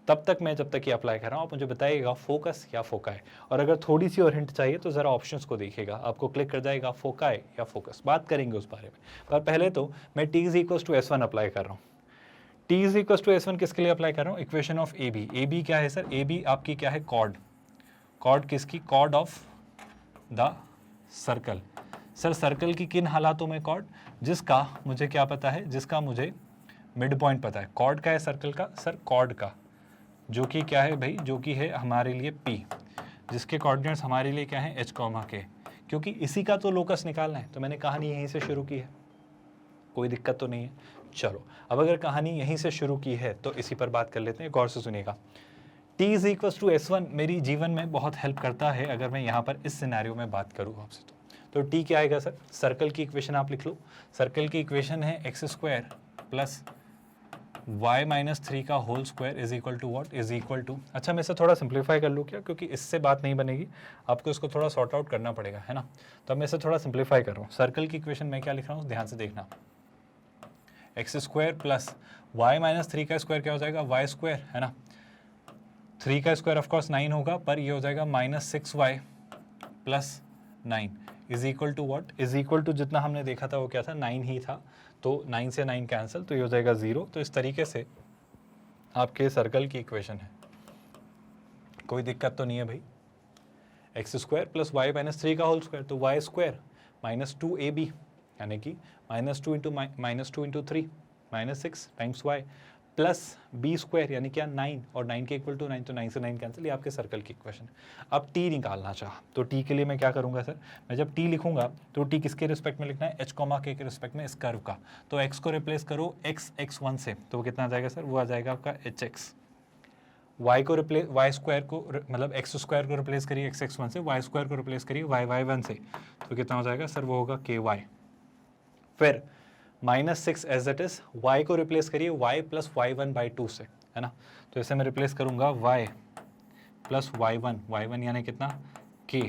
तब तक मैं जब तक ये अप्लाई कर रहा हूँ आप मुझे बताइएगा फोकस या फोकाई, और अगर थोड़ी सी और हिंट चाहिए तो ज़रा ऑप्शंस को देखिएगा, आपको क्लिक कर जाएगा फोकाई या फोकस, बात करेंगे उस बारे में। पर पहले तो मैं T is equals to S1 apply कर रहा हूँ। T is equals to S1 किसके लिए अप्लाई कर रहा हूँ, equation of A B. A B क्या है सर? ए बी आपकी क्या है, कॉर्ड। कॉर्ड किसकी? Chord of the circle. Sir circle की किन हालातों में कॉर्ड? जिसका मुझे क्या पता है, जिसका मुझे मिड पॉइंट पता है। कॉर्ड का है सर्कल का? सर कॉर्ड का, जो कि क्या है भाई, जो कि है हमारे लिए P, जिसके कोऑर्डिनेट्स हमारे लिए क्या है, H, K, क्योंकि इसी का तो लोकस निकालना है। तो मैंने कहानी यहीं से शुरू की है, कोई दिक्कत तो नहीं है। चलो अब अगर कहानी यहीं से शुरू की है तो इसी पर बात कर लेते हैं, गौर से सुनिएगा। T is equal to S1 मेरी जीवन में बहुत हेल्प करता है अगर मैं यहाँ पर इस सिनेरियो में बात करूँ आपसे तो T क्या आएगा सर? सर्कल की इक्वेशन आप लिख लो। सर्कल की इक्वेशन है x square plus y minus 3 का whole square is equal to what, is equal to, अच्छा मैं इसे थोड़ा सिंप्लीफाई कर लूँ क्या, क्योंकि इससे बात नहीं बनेगी, आपको इसको थोड़ा सॉर्ट आउट करना पड़ेगा, है ना। तो मैं इसे थोड़ा सिंप्लीफाई कर रहा हूँ। सर्कल की इक्वेशन मैं क्या लिख रहा हूँ, ध्यान से देखना। X square plus Y minus 3 का स्क्वायर क्या हो जाएगा, वाई स्क्वायर, है ना। 3 का स्क्वायर ऑफकोर्स 9 होगा, पर ये हो जाएगा -6y plus 9 is equal to what, is equal to जितना हमने देखा था वो क्या था, 9 ही था। तो 9 से 9 कैंसिल, तो ये हो जाएगा 0। तो इस तरीके से आपके सर्कल की इक्वेशन है। कोई दिक्कत तो नहीं है भाई। X square plus Y minus 3 का होल स्क्वायर, तो वाई स्क्वायर माइनस 2ab, यानी कि -2 × 3 -6 times y plus B square, यानी क्या 9, और 9 के इक्वल टू 9, तो 9 से 9 कैंसिल, ये आपके सर्कल की इक्वेशन। अब टी निकालना चाहा तो टी के लिए मैं क्या करूंगा सर, मैं जब टी लिखूंगा तो टी किसके रिस्पेक्ट में लिखना है, एच कॉमा के रिस्पेक्ट में, इस कर्व का। तो एक्स को रिप्लेस करो x1 से, तो वो कितना आ जाएगा सर, वो आ जाएगा आपका hx। y को रिप्लेस, वाई स्क्वायर को मतलब एक्स स्क्वायर को रिप्लेस करिए x1 से, वाई स्क्वायर को रिप्लेस करिए y1 से, तो कितना हो जाएगा सर, वो होगा ky। फिर -6 एज इट इज, y को रिप्लेस करिए y प्लस y1/2 से, है ना। तो इसे मैं रिप्लेस करूंगा y प्लस y1 यानी कितना, k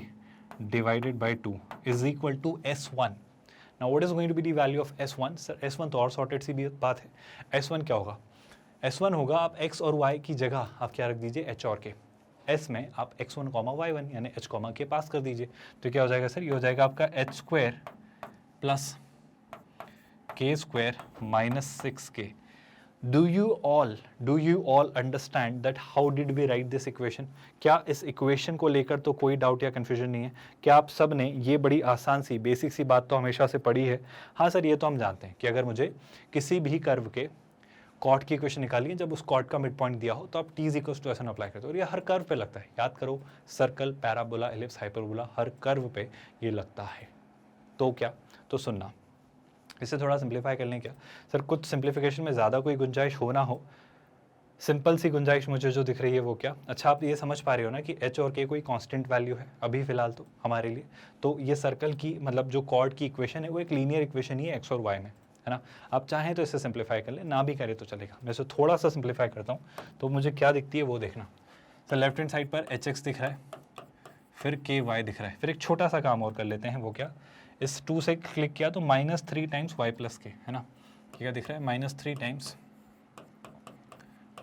divided by 2 is equal to S1। Now what is going to be the value of S1? Sir S1 तो और सॉर्टेड सी भी बात है। S1 क्या होगा, S1 होगा, आप x और y की जगह आप क्या रख दीजिए, h और k। S में आप x1, y1 यानी h, k पास कर दीजिए, तो क्या हो जाएगा सर, ये हो जाएगा आपका h square plus k square minus 6k। Do you all understand that how did we write this equation? क्या इस इक्वेशन को लेकर तो कोई डाउट या कन्फ्यूजन नहीं है? क्या आप सब ने ये बड़ी आसान सी बेसिक सी बात तो हमेशा से पढ़ी है? हाँ सर, ये तो हम जानते हैं कि अगर मुझे किसी भी कर्व के कॉट की इक्वेशन निकाली है, जब उस कॉट का मिड पॉइंट दिया हो तो आप t इज इक्वल टू ऐसा अप्लाई करते हो, और ये हर कर्व पे लगता है। याद करो, सर्कल, पैराबोला, एलिप्स, हाइपरबोला, हर कर्व पे ये लगता है। तो क्या, तो सुनना, इसे थोड़ा सिंप्लीफाई कर लें क्या सर, कुछ सिंप्लीफिकेशन में ज़्यादा कोई गुंजाइश हो ना हो, सिंपल सी गुंजाइश मुझे जो दिख रही है वो क्या, अच्छा आप ये समझ पा रहे हो ना कि h और k कोई कांस्टेंट वैल्यू है अभी फिलहाल तो हमारे लिए। तो ये सर्कल की मतलब जो कॉर्ड की इक्वेशन है वो एक लीनियर इक्वेशन ही है x और y में, है ना। आप चाहें तो इसे सिंप्लीफाई कर लें, ना भी करें तो चलेगा। मैं इसे थोड़ा सा सिंप्लीफाई करता हूँ तो मुझे क्या दिखती है वो देखना। सर लेफ्ट हैंड साइड पर hx दिख रहा है, फिर ky दिख रहा है, फिर एक छोटा सा काम और कर लेते हैं, वो क्या, इस 2 से क्लिक किया तो -3 टाइम्स y प्लस के, है ना। क्या दिख रहा है, -3 times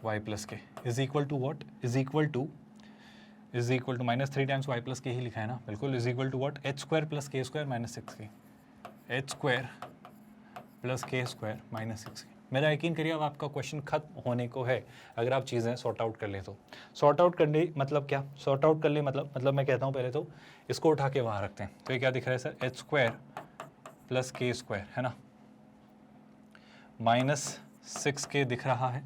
y plus k is equal to what, is equal to -3 times y plus k ही लिखा है ना, बिल्कुल, is equal to what, h square plus k square minus 6k, h square plus k square minus 6k। मेरा यकीन करिए अब आपका क्वेश्चन खत्म होने को है अगर आप चीज़ें सॉर्ट आउट कर ले तो। सॉर्ट आउट करने मतलब क्या, सॉर्ट आउट कर ले मतलब मैं कहता हूँ पहले तो इसको उठा के वहाँ रखते हैं। तो ये क्या दिख रहा है sir, h square plus k square, है ना, -6k दिख रहा है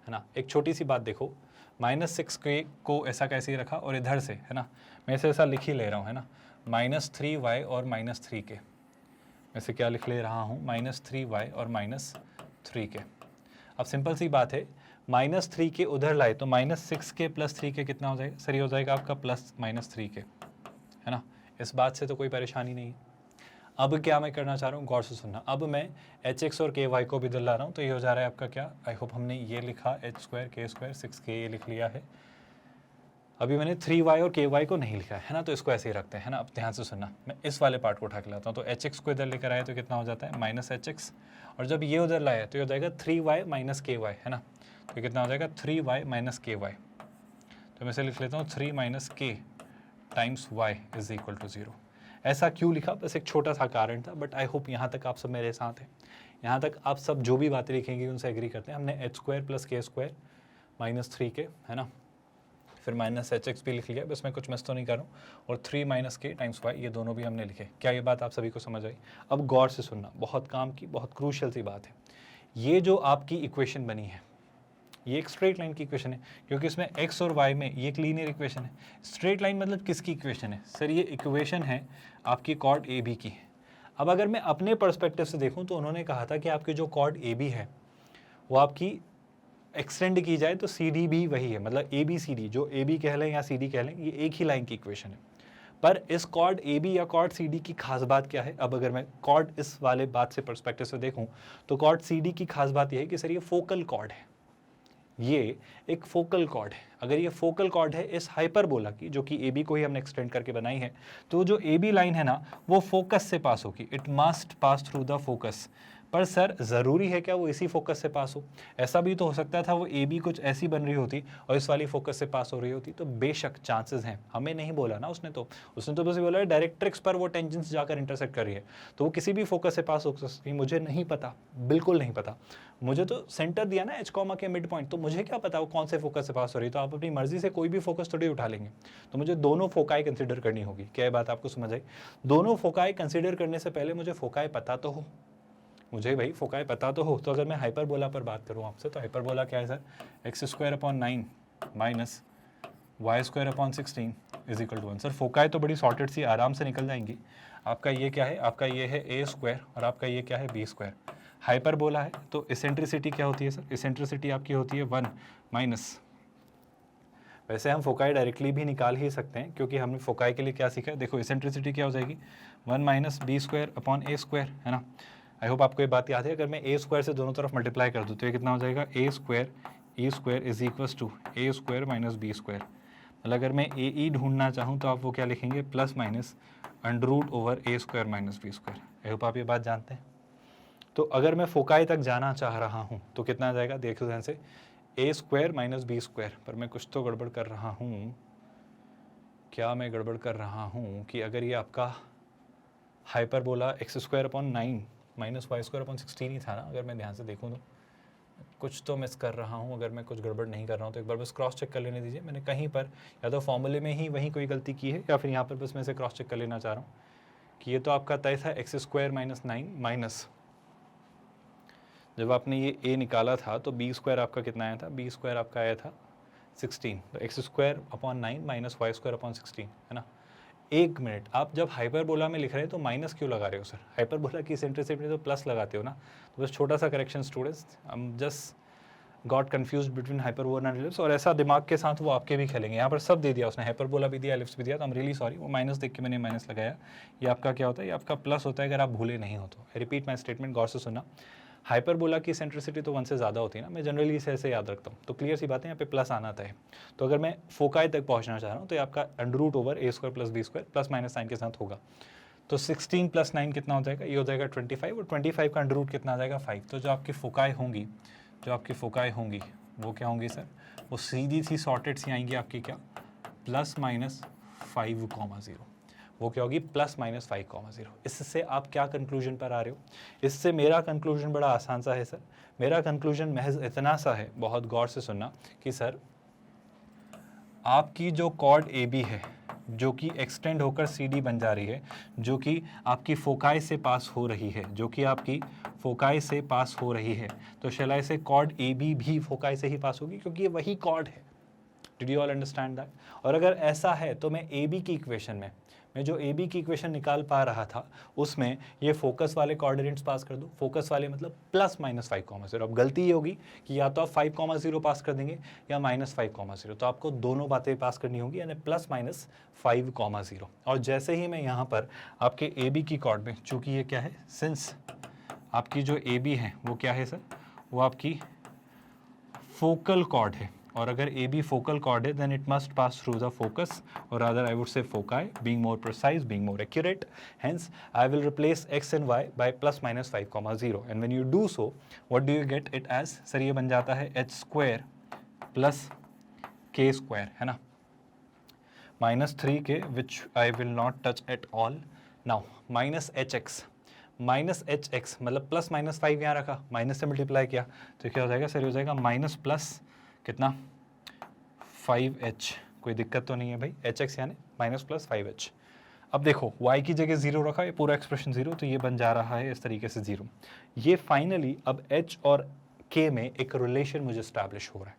ना। एक छोटी सी बात देखो, -6k को ऐसा कैसे रखा और इधर से, है ना, मैं इसे ऐसा लिख ही ले रहा हूँ, है ना, -3y और -3k, मैं इसे क्या लिख ले रहा हूँ, -3y और -3k। अब सिंपल सी बात है, -3k उधर लाए तो -6k प्लस 3k कितना हो जाएगा सर, ये हो जाएगा आपका +-3k, है ना। इस बात से तो कोई परेशानी नहीं है। अब क्या मैं करना चाह रहा हूँ, गौर से सुनना। अब मैं hx और ky को भी दिला रहा हूँ, तो ये हो जा रहा है आपका क्या, आई होप हमने ये लिखा h square k square 6k ये लिख लिया है। अभी मैंने 3y और ky को नहीं लिखा है ना, तो इसको ऐसे ही रखते हैं, है ना। अब ध्यान से सुनना, मैं इस वाले पार्ट को उठा के लाता हूँ। तो hx को इधर लेकर आए तो कितना हो जाता है, -hx, और जब ये उधर लाया तो ये हो जाएगा 3y माइनस ky, है ना। तो कितना हो जाएगा 3y माइनस ky। तो मैं इसे लिख लेता हूँ 3 - k times y is equal to 0। ऐसा क्यों लिखा, बस एक छोटा सा कारण था, बट आई होप यहाँ तक आप सब मेरे साथ हैं। यहाँ तक आप सब जो भी बातें लिखेंगे उनसे एग्री करते हैं। हमने h square plus k square -3k, है ना, फिर माइनस एच एक्स भी लिख लिया, बस मैं कुछ मिस तो नहीं कर रहा हूँ, और 3 माइनस के टाइम्स वाई, ये दोनों भी हमने लिखे। क्या ये बात आप सभी को समझ आई? अब गौर से सुनना, बहुत काम की, बहुत क्रूशियल सी बात है। ये जो आपकी इक्वेशन बनी है, ये एक स्ट्रेट लाइन की इक्वेशन है, क्योंकि इसमें x और y में ये एक लीनियर इक्वेशन है। स्ट्रेट लाइन मतलब किसकी इक्वेशन है सर? ये इक्वेशन है आपकी कॉर्ड ए बी की। अब अगर मैं अपने पर्सपेक्टिव से देखूं तो उन्होंने कहा था कि आपकी जो कॉर्ड ए बी है वो आपकी एक्सटेंड की जाए तो सी डी भी वही है, मतलब ए बी सी डी, जो ए बी कह लें या सी डी कह लें, ये एक ही लाइन की इक्वेशन है। पर इस कॉर्ड ए बी या कॉर्ड सी डी की खास बात क्या है? अब अगर मैं कॉर्ड इस वाले बात से पर्सपेक्टिव से देखूं तो कॉर्ड सी डी की खास बात यह है कि सर ये फोकल कॉर्ड है, ये एक फोकल कॉर्ड है। अगर ये फोकल कॉर्ड है इस हाइपरबोला की, जो कि ए बी को ही हमने एक्सटेंड करके बनाई है, तो जो ए बी लाइन है ना वो फोकस से पास होगी, it must pass through the focus. पर सर ज़रूरी है क्या वो इसी फोकस से पास हो? ऐसा भी तो हो सकता था वो ए बी कुछ ऐसी बन रही होती और इस वाली फोकस से पास हो रही होती। तो बेशक चांसेस हैं, हमें नहीं बोला ना उसने तो बस बोला है डायरेक्ट्रिक्स पर वो टेंजेंट्स जाकर इंटरसेक्ट कर रही है, तो वो किसी भी फोकस से पास हो सकती है। मुझे नहीं पता, बिल्कुल नहीं पता। मुझे तो सेंटर दिया ना एच कॉमा के मिड पॉइंट, तो मुझे क्या पता वो कौन से फोकस से पास हो रही है? तो आप अपनी मर्जी से कोई भी फोकस थोड़ी उठा लेंगे। तो मुझे दोनों फोकाई कंसिडर करनी होगी। क्या ये बात आपको समझ आई? दोनों फोकाई कंसिडर करने से पहले मुझे फोकाई पता तो हो, मुझे भाई फोकाई पता तो हो। तो अगर मैं हाइपरबोला पर बात करूँ आपसे, तो हाइपरबोला क्या है sir? x² / 9 minus y² / 16 is equal to 1। Sir foci तो बड़ी सॉर्टेड सी आराम से निकल जाएंगी। आपका ये क्या है? आपका ये है a² और आपका ये क्या है? b²। हाइपरबोला है तो इसेंट्रिसिटी क्या होती है सर? इसेंट्रिसिटी आपकी होती है 1 माइनस, वैसे हम फोकाई डायरेक्टली भी निकाल ही सकते हैं, क्योंकि हमने फोकाई के लिए क्या सीखा है? देखो इसेंट्रिसिटी क्या हो जाएगी? 1 माइनस b² / a², है ना? आई होप आपको ये बात याद है। अगर मैं a² से दोनों तरफ मल्टीप्लाई कर दूँ तो ये कितना हो जाएगा? a² e² is equals to a² minus b²। मतलब अगर मैं ए ई ढूंढना चाहूँ तो आप वो क्या लिखेंगे? Plus minus √/a² minus b²। I hope आप ये बात जानते हैं। तो अगर मैं फोकाई तक जाना चाह रहा हूँ तो कितना आ जाएगा? देखो ध्यान से, a² माइनस b²। पर मैं कुछ तो गड़बड़ कर रहा हूँ। क्या मैं गड़बड़ कर रहा हूँ कि अगर ये आपका हाइपरबोला x² / 9 माइनस y² / 16 ही था ना? अगर मैं ध्यान से देखूँ तो कुछ तो मिस कर रहा हूँ। अगर मैं कुछ गड़बड़ नहीं कर रहा हूँ तो एक बार बस क्रॉस चेक कर लेने दीजिए। मैंने कहीं पर या तो फॉर्मूले में ही वहीं कोई गलती की है, या फिर यहाँ पर बस मैं इसे क्रॉस चेक कर लेना चाह रहा हूँ कि ये तो आपका तय था x² - 9 माइनस, जब आपने ये a निकाला था तो b² आपका कितना आया था? b² आपका आया था 16। तो x² / 9 माइनस y² / 16, है ना? एक मिनट, आप जब हाइपरबोला में लिख रहे हैं तो माइनस क्यों लगा रहे हो सर? हाइपरबोला की इसेंट्रिसिटी तो प्लस लगाते हो ना? तो बस छोटा सा करेक्शन स्टूडेंट्स, हम just got confuse between hyperbola and ellipse, और ऐसा दिमाग के साथ वो आपके भी खेलेंगे। यहाँ पर सब दे दिया उसने, हाइपरबोला भी दिया, एलिप्स भी दिया, तो हम रियली सॉरी, वो माइनस देख के मैंने माइनस लगाया। ये आपका क्या होता है? ये आपका प्लस होता है अगर आप भूले नहीं हो तो। रिपीट माई स्टेटमेंट, गौर से सुना। हाइपरबोला की सेंट्रिसिटी तो 1 से ज़्यादा होती है ना, मैं जनरली इसे ऐसे याद रखता हूँ। तो क्लियर सी बात है, यहाँ पे प्लस आना था है। तो अगर मैं फोकाई तक पहुँचना चाह रहा हूँ तो ये आपका √/a² + b² plus minus sign के साथ होगा। तो 16 + 9 कितना हो जाएगा? ये हो जाएगा 25, और 25 का √ कितना आ जाएगा? 5। तो जो आपकी फोकाई होंगी, वो क्या होंगी सर? वो सीधी सी सॉर्टेड सी आएंगी आपकी, क्या? +-5,0। वो क्या होगी? +-5,0। इससे आप क्या कंक्लूजन पर आ रहे हो? इससे मेरा कंक्लूजन बड़ा आसान सा है सर। मेरा कंक्लूजन महज इतना सा है, बहुत गौर से सुनना, कि सर आपकी जो कॉर्ड ए बी है, जो कि एक्सटेंड होकर सी डी बन जा रही है, जो कि आपकी फोकाई से पास हो रही है, तो शैल आई से कॉर्ड ए बी भी फोकाई से ही पास होगी, क्योंकि ये वही कॉर्ड है। Did you all understand that? और अगर ऐसा है तो मैं ए बी की इक्वेशन में, मैं जो ए बी की इक्वेशन निकाल पा रहा था उसमें ये फोकस वाले कोऑर्डिनेट्स पास कर दूं। फोकस वाले मतलब +-5,0। अब गलती ये होगी कि या तो आप 5,0 पास कर देंगे या -5,0। तो आपको दोनों बातें पास करनी होगी, यानी +-5,0। और जैसे ही मैं यहाँ पर आपके ए बी की कॉर्ड में, चूँकि ये क्या है, सिंस आपकी जो ए बी है वो क्या है सर? वो आपकी फोकल कॉर्ड है, और अगर ए बी फोकल कॉर्ड है then it must pass through the focus, or rather I would say foci, being more precise, being more accurate. Hence I will replace x and y by +-5,0, and when you do so, what do you get it as? Sir ये बन जाता है h² + k², है ना? -3k, which I will not touch at all. Now -hx, मतलब +-5 यहाँ रखा, minus से मल्टीप्लाई किया तो क्या हो जाएगा सर? हो जाएगा माइनस प्लस कितना? 5h कोई दिक्कत तो नहीं है भाई, एच एक्स यानी माइनस प्लस 5h। अब देखो y की जगह 0 रखा, ये पूरा एक्सप्रेशन 0, तो ये बन जा रहा है इस तरीके से 0। ये फाइनली अब h और k में एक रिलेशन मुझे स्टैब्लिश हो रहा है।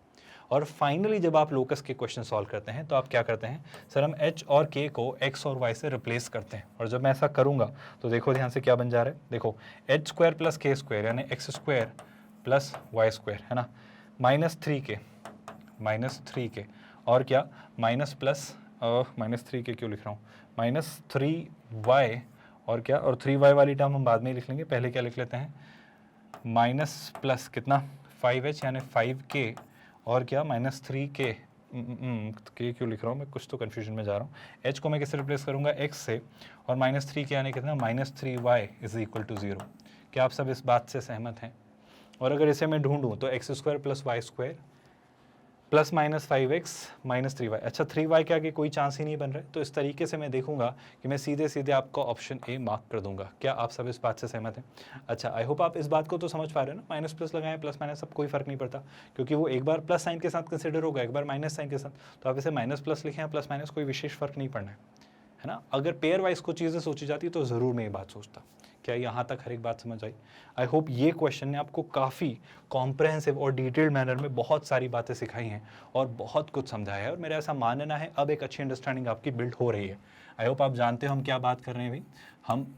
और फाइनली जब आप लोकस के क्वेश्चन सॉल्व करते हैं तो आप क्या करते हैं, सर हम h और k को x और y से रिप्लेस करते हैं। और जब मैं ऐसा करूंगा तो देखो ध्यान से क्या बन जा रहा है, देखो h square plus k square यानी x square plus y square है ना, -3k और क्या माइनस प्लस -3k क्यों लिख रहा हूँ, -3y और क्या, और 3y वाली टर्म हम बाद में ही लिख लेंगे, पहले क्या लिख लेते हैं, माइनस प्लस कितना 5h यानी 5k और क्या -3k, k क्यों लिख रहा हूँ मैं, कुछ तो कन्फ्यूजन में जा रहा हूँ। h को मैं किससे रिप्लेस करूँगा, x से, और -3k यानी कितना -3y इज इक्वल टू 0। क्या आप सब इस बात से सहमत हैं? और अगर इसे मैं ढूंढूं तो x square plus y square plus minus 5x minus 3y, अच्छा 3y के आगे कोई चांस ही नहीं बन रहा है, तो इस तरीके से मैं देखूंगा कि मैं सीधे सीधे आपको ऑप्शन ए मार्क कर दूंगा। क्या आप सब इस बात से सहमत हैं? अच्छा, आई होप आप इस बात को तो समझ पा रहे हैं ना, माइनस प्लस लगाएं प्लस माइनस सब कोई फर्क नहीं पड़ता, क्योंकि वो एक बार प्लस साइन के साथ कंसिडर होगा, एक बार माइनस साइन के साथ, तो आप इसे माइनस प्लस लिखें या प्लस माइनस, कोई विशेष फर्क नहीं पड़ना है ना। अगर पेयर वाइज को चीज़ें सोची जाती तो ज़रूर मैं ये बात सोचता। क्या यहाँ तक हर एक बात समझ आई? आई होप ये क्वेश्चन ने आपको काफ़ी कॉम्प्रहेंसिव और डिटेल्ड मैनर में बहुत सारी बातें सिखाई हैं और बहुत कुछ समझाया है, और मेरा ऐसा मानना है अब एक अच्छी अंडरस्टैंडिंग आपकी बिल्ड हो रही है। आई होप आप जानते हो हम क्या बात कर रहे हैं भाई, हम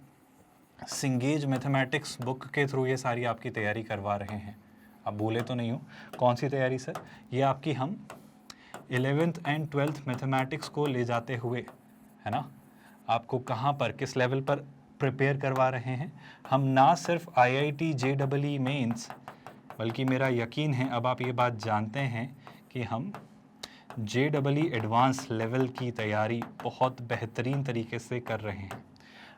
सिंगेज मैथमेटिक्स बुक के थ्रू ये सारी आपकी तैयारी करवा रहे हैं। आप भूले तो नहीं हो? कौन सी तैयारी सर? ये आपकी हम 11th एंड 12th मैथमेटिक्स को ले जाते हुए, है ना, आपको कहाँ पर किस लेवल पर प्रिपेयर करवा रहे हैं। हम ना सिर्फ IIT JEE मेंस, बल्कि मेरा यकीन है अब आप ये बात जानते हैं कि हम JEE एडवांस लेवल की तैयारी बहुत बेहतरीन तरीके से कर रहे हैं।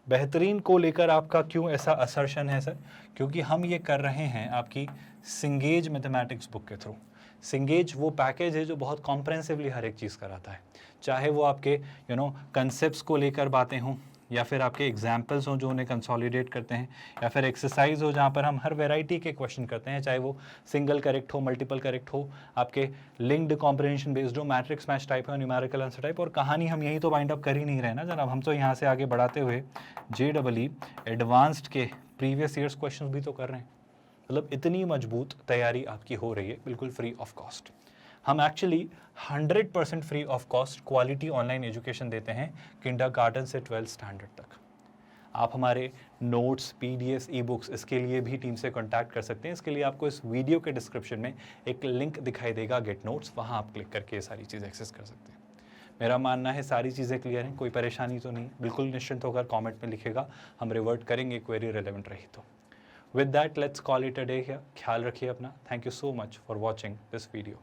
बेहतरीन को लेकर आपका क्यों ऐसा असर्शन है सर? क्योंकि हम ये कर रहे हैं आपकी सिंगेज मैथमेटिक्स बुक के थ्रू। सिंगेज वो पैकेज है जो बहुत कॉम्प्रहेंसिवली हर एक चीज़ कराता है, चाहे वो आपके कंसेप्ट्स को लेकर बातें हों, या फिर आपके एग्जाम्पल्स हों जो उन्हें कंसोलिडेट करते हैं, या फिर एक्सरसाइज हो जहाँ पर हम हर वैरायटी के क्वेश्चन करते हैं, चाहे वो सिंगल करेक्ट हो, मल्टीपल करेक्ट हो, आपके लिंक्ड कॉम्प्रिहेंशन बेस्ड हो, मैट्रिक्स मैच टाइप हो, न्यूमेरिकल आंसर टाइप। और कहानी हम यही तो वाइंड अप कर ही नहीं रहे ना जनाब, हम तो यहाँ से आगे बढ़ाते हुए JEE एडवांस्ड के प्रीवियस ईयर्स क्वेश्चन भी तो कर रहे हैं। मतलब इतनी मजबूत तैयारी आपकी हो रही है बिल्कुल फ्री ऑफ कॉस्ट। हम actually 100% free of cost quality online education देते हैं किंडरगार्टन से 12th स्टैंडर्ड तक। आप हमारे नोट्स, PDFs, ई-बुक्स इसके लिए भी टीम से कांटेक्ट कर सकते हैं। इसके लिए आपको इस वीडियो के डिस्क्रिप्शन में एक लिंक दिखाई देगा, गेट नोट्स, वहाँ आप क्लिक करके ये सारी चीज़ एक्सेस कर सकते हैं। मेरा मानना है सारी चीज़ें क्लियर हैं, कोई परेशानी तो नहीं, बिल्कुल निश्चिंत होकर कॉमेंट में लिखेगा, हम रिवर्ट करेंगे क्वेरी रेलेवेंट रही तो। With that, let's call it a day here. ख्याल रखिए अपना. Thank you so much for watching this video.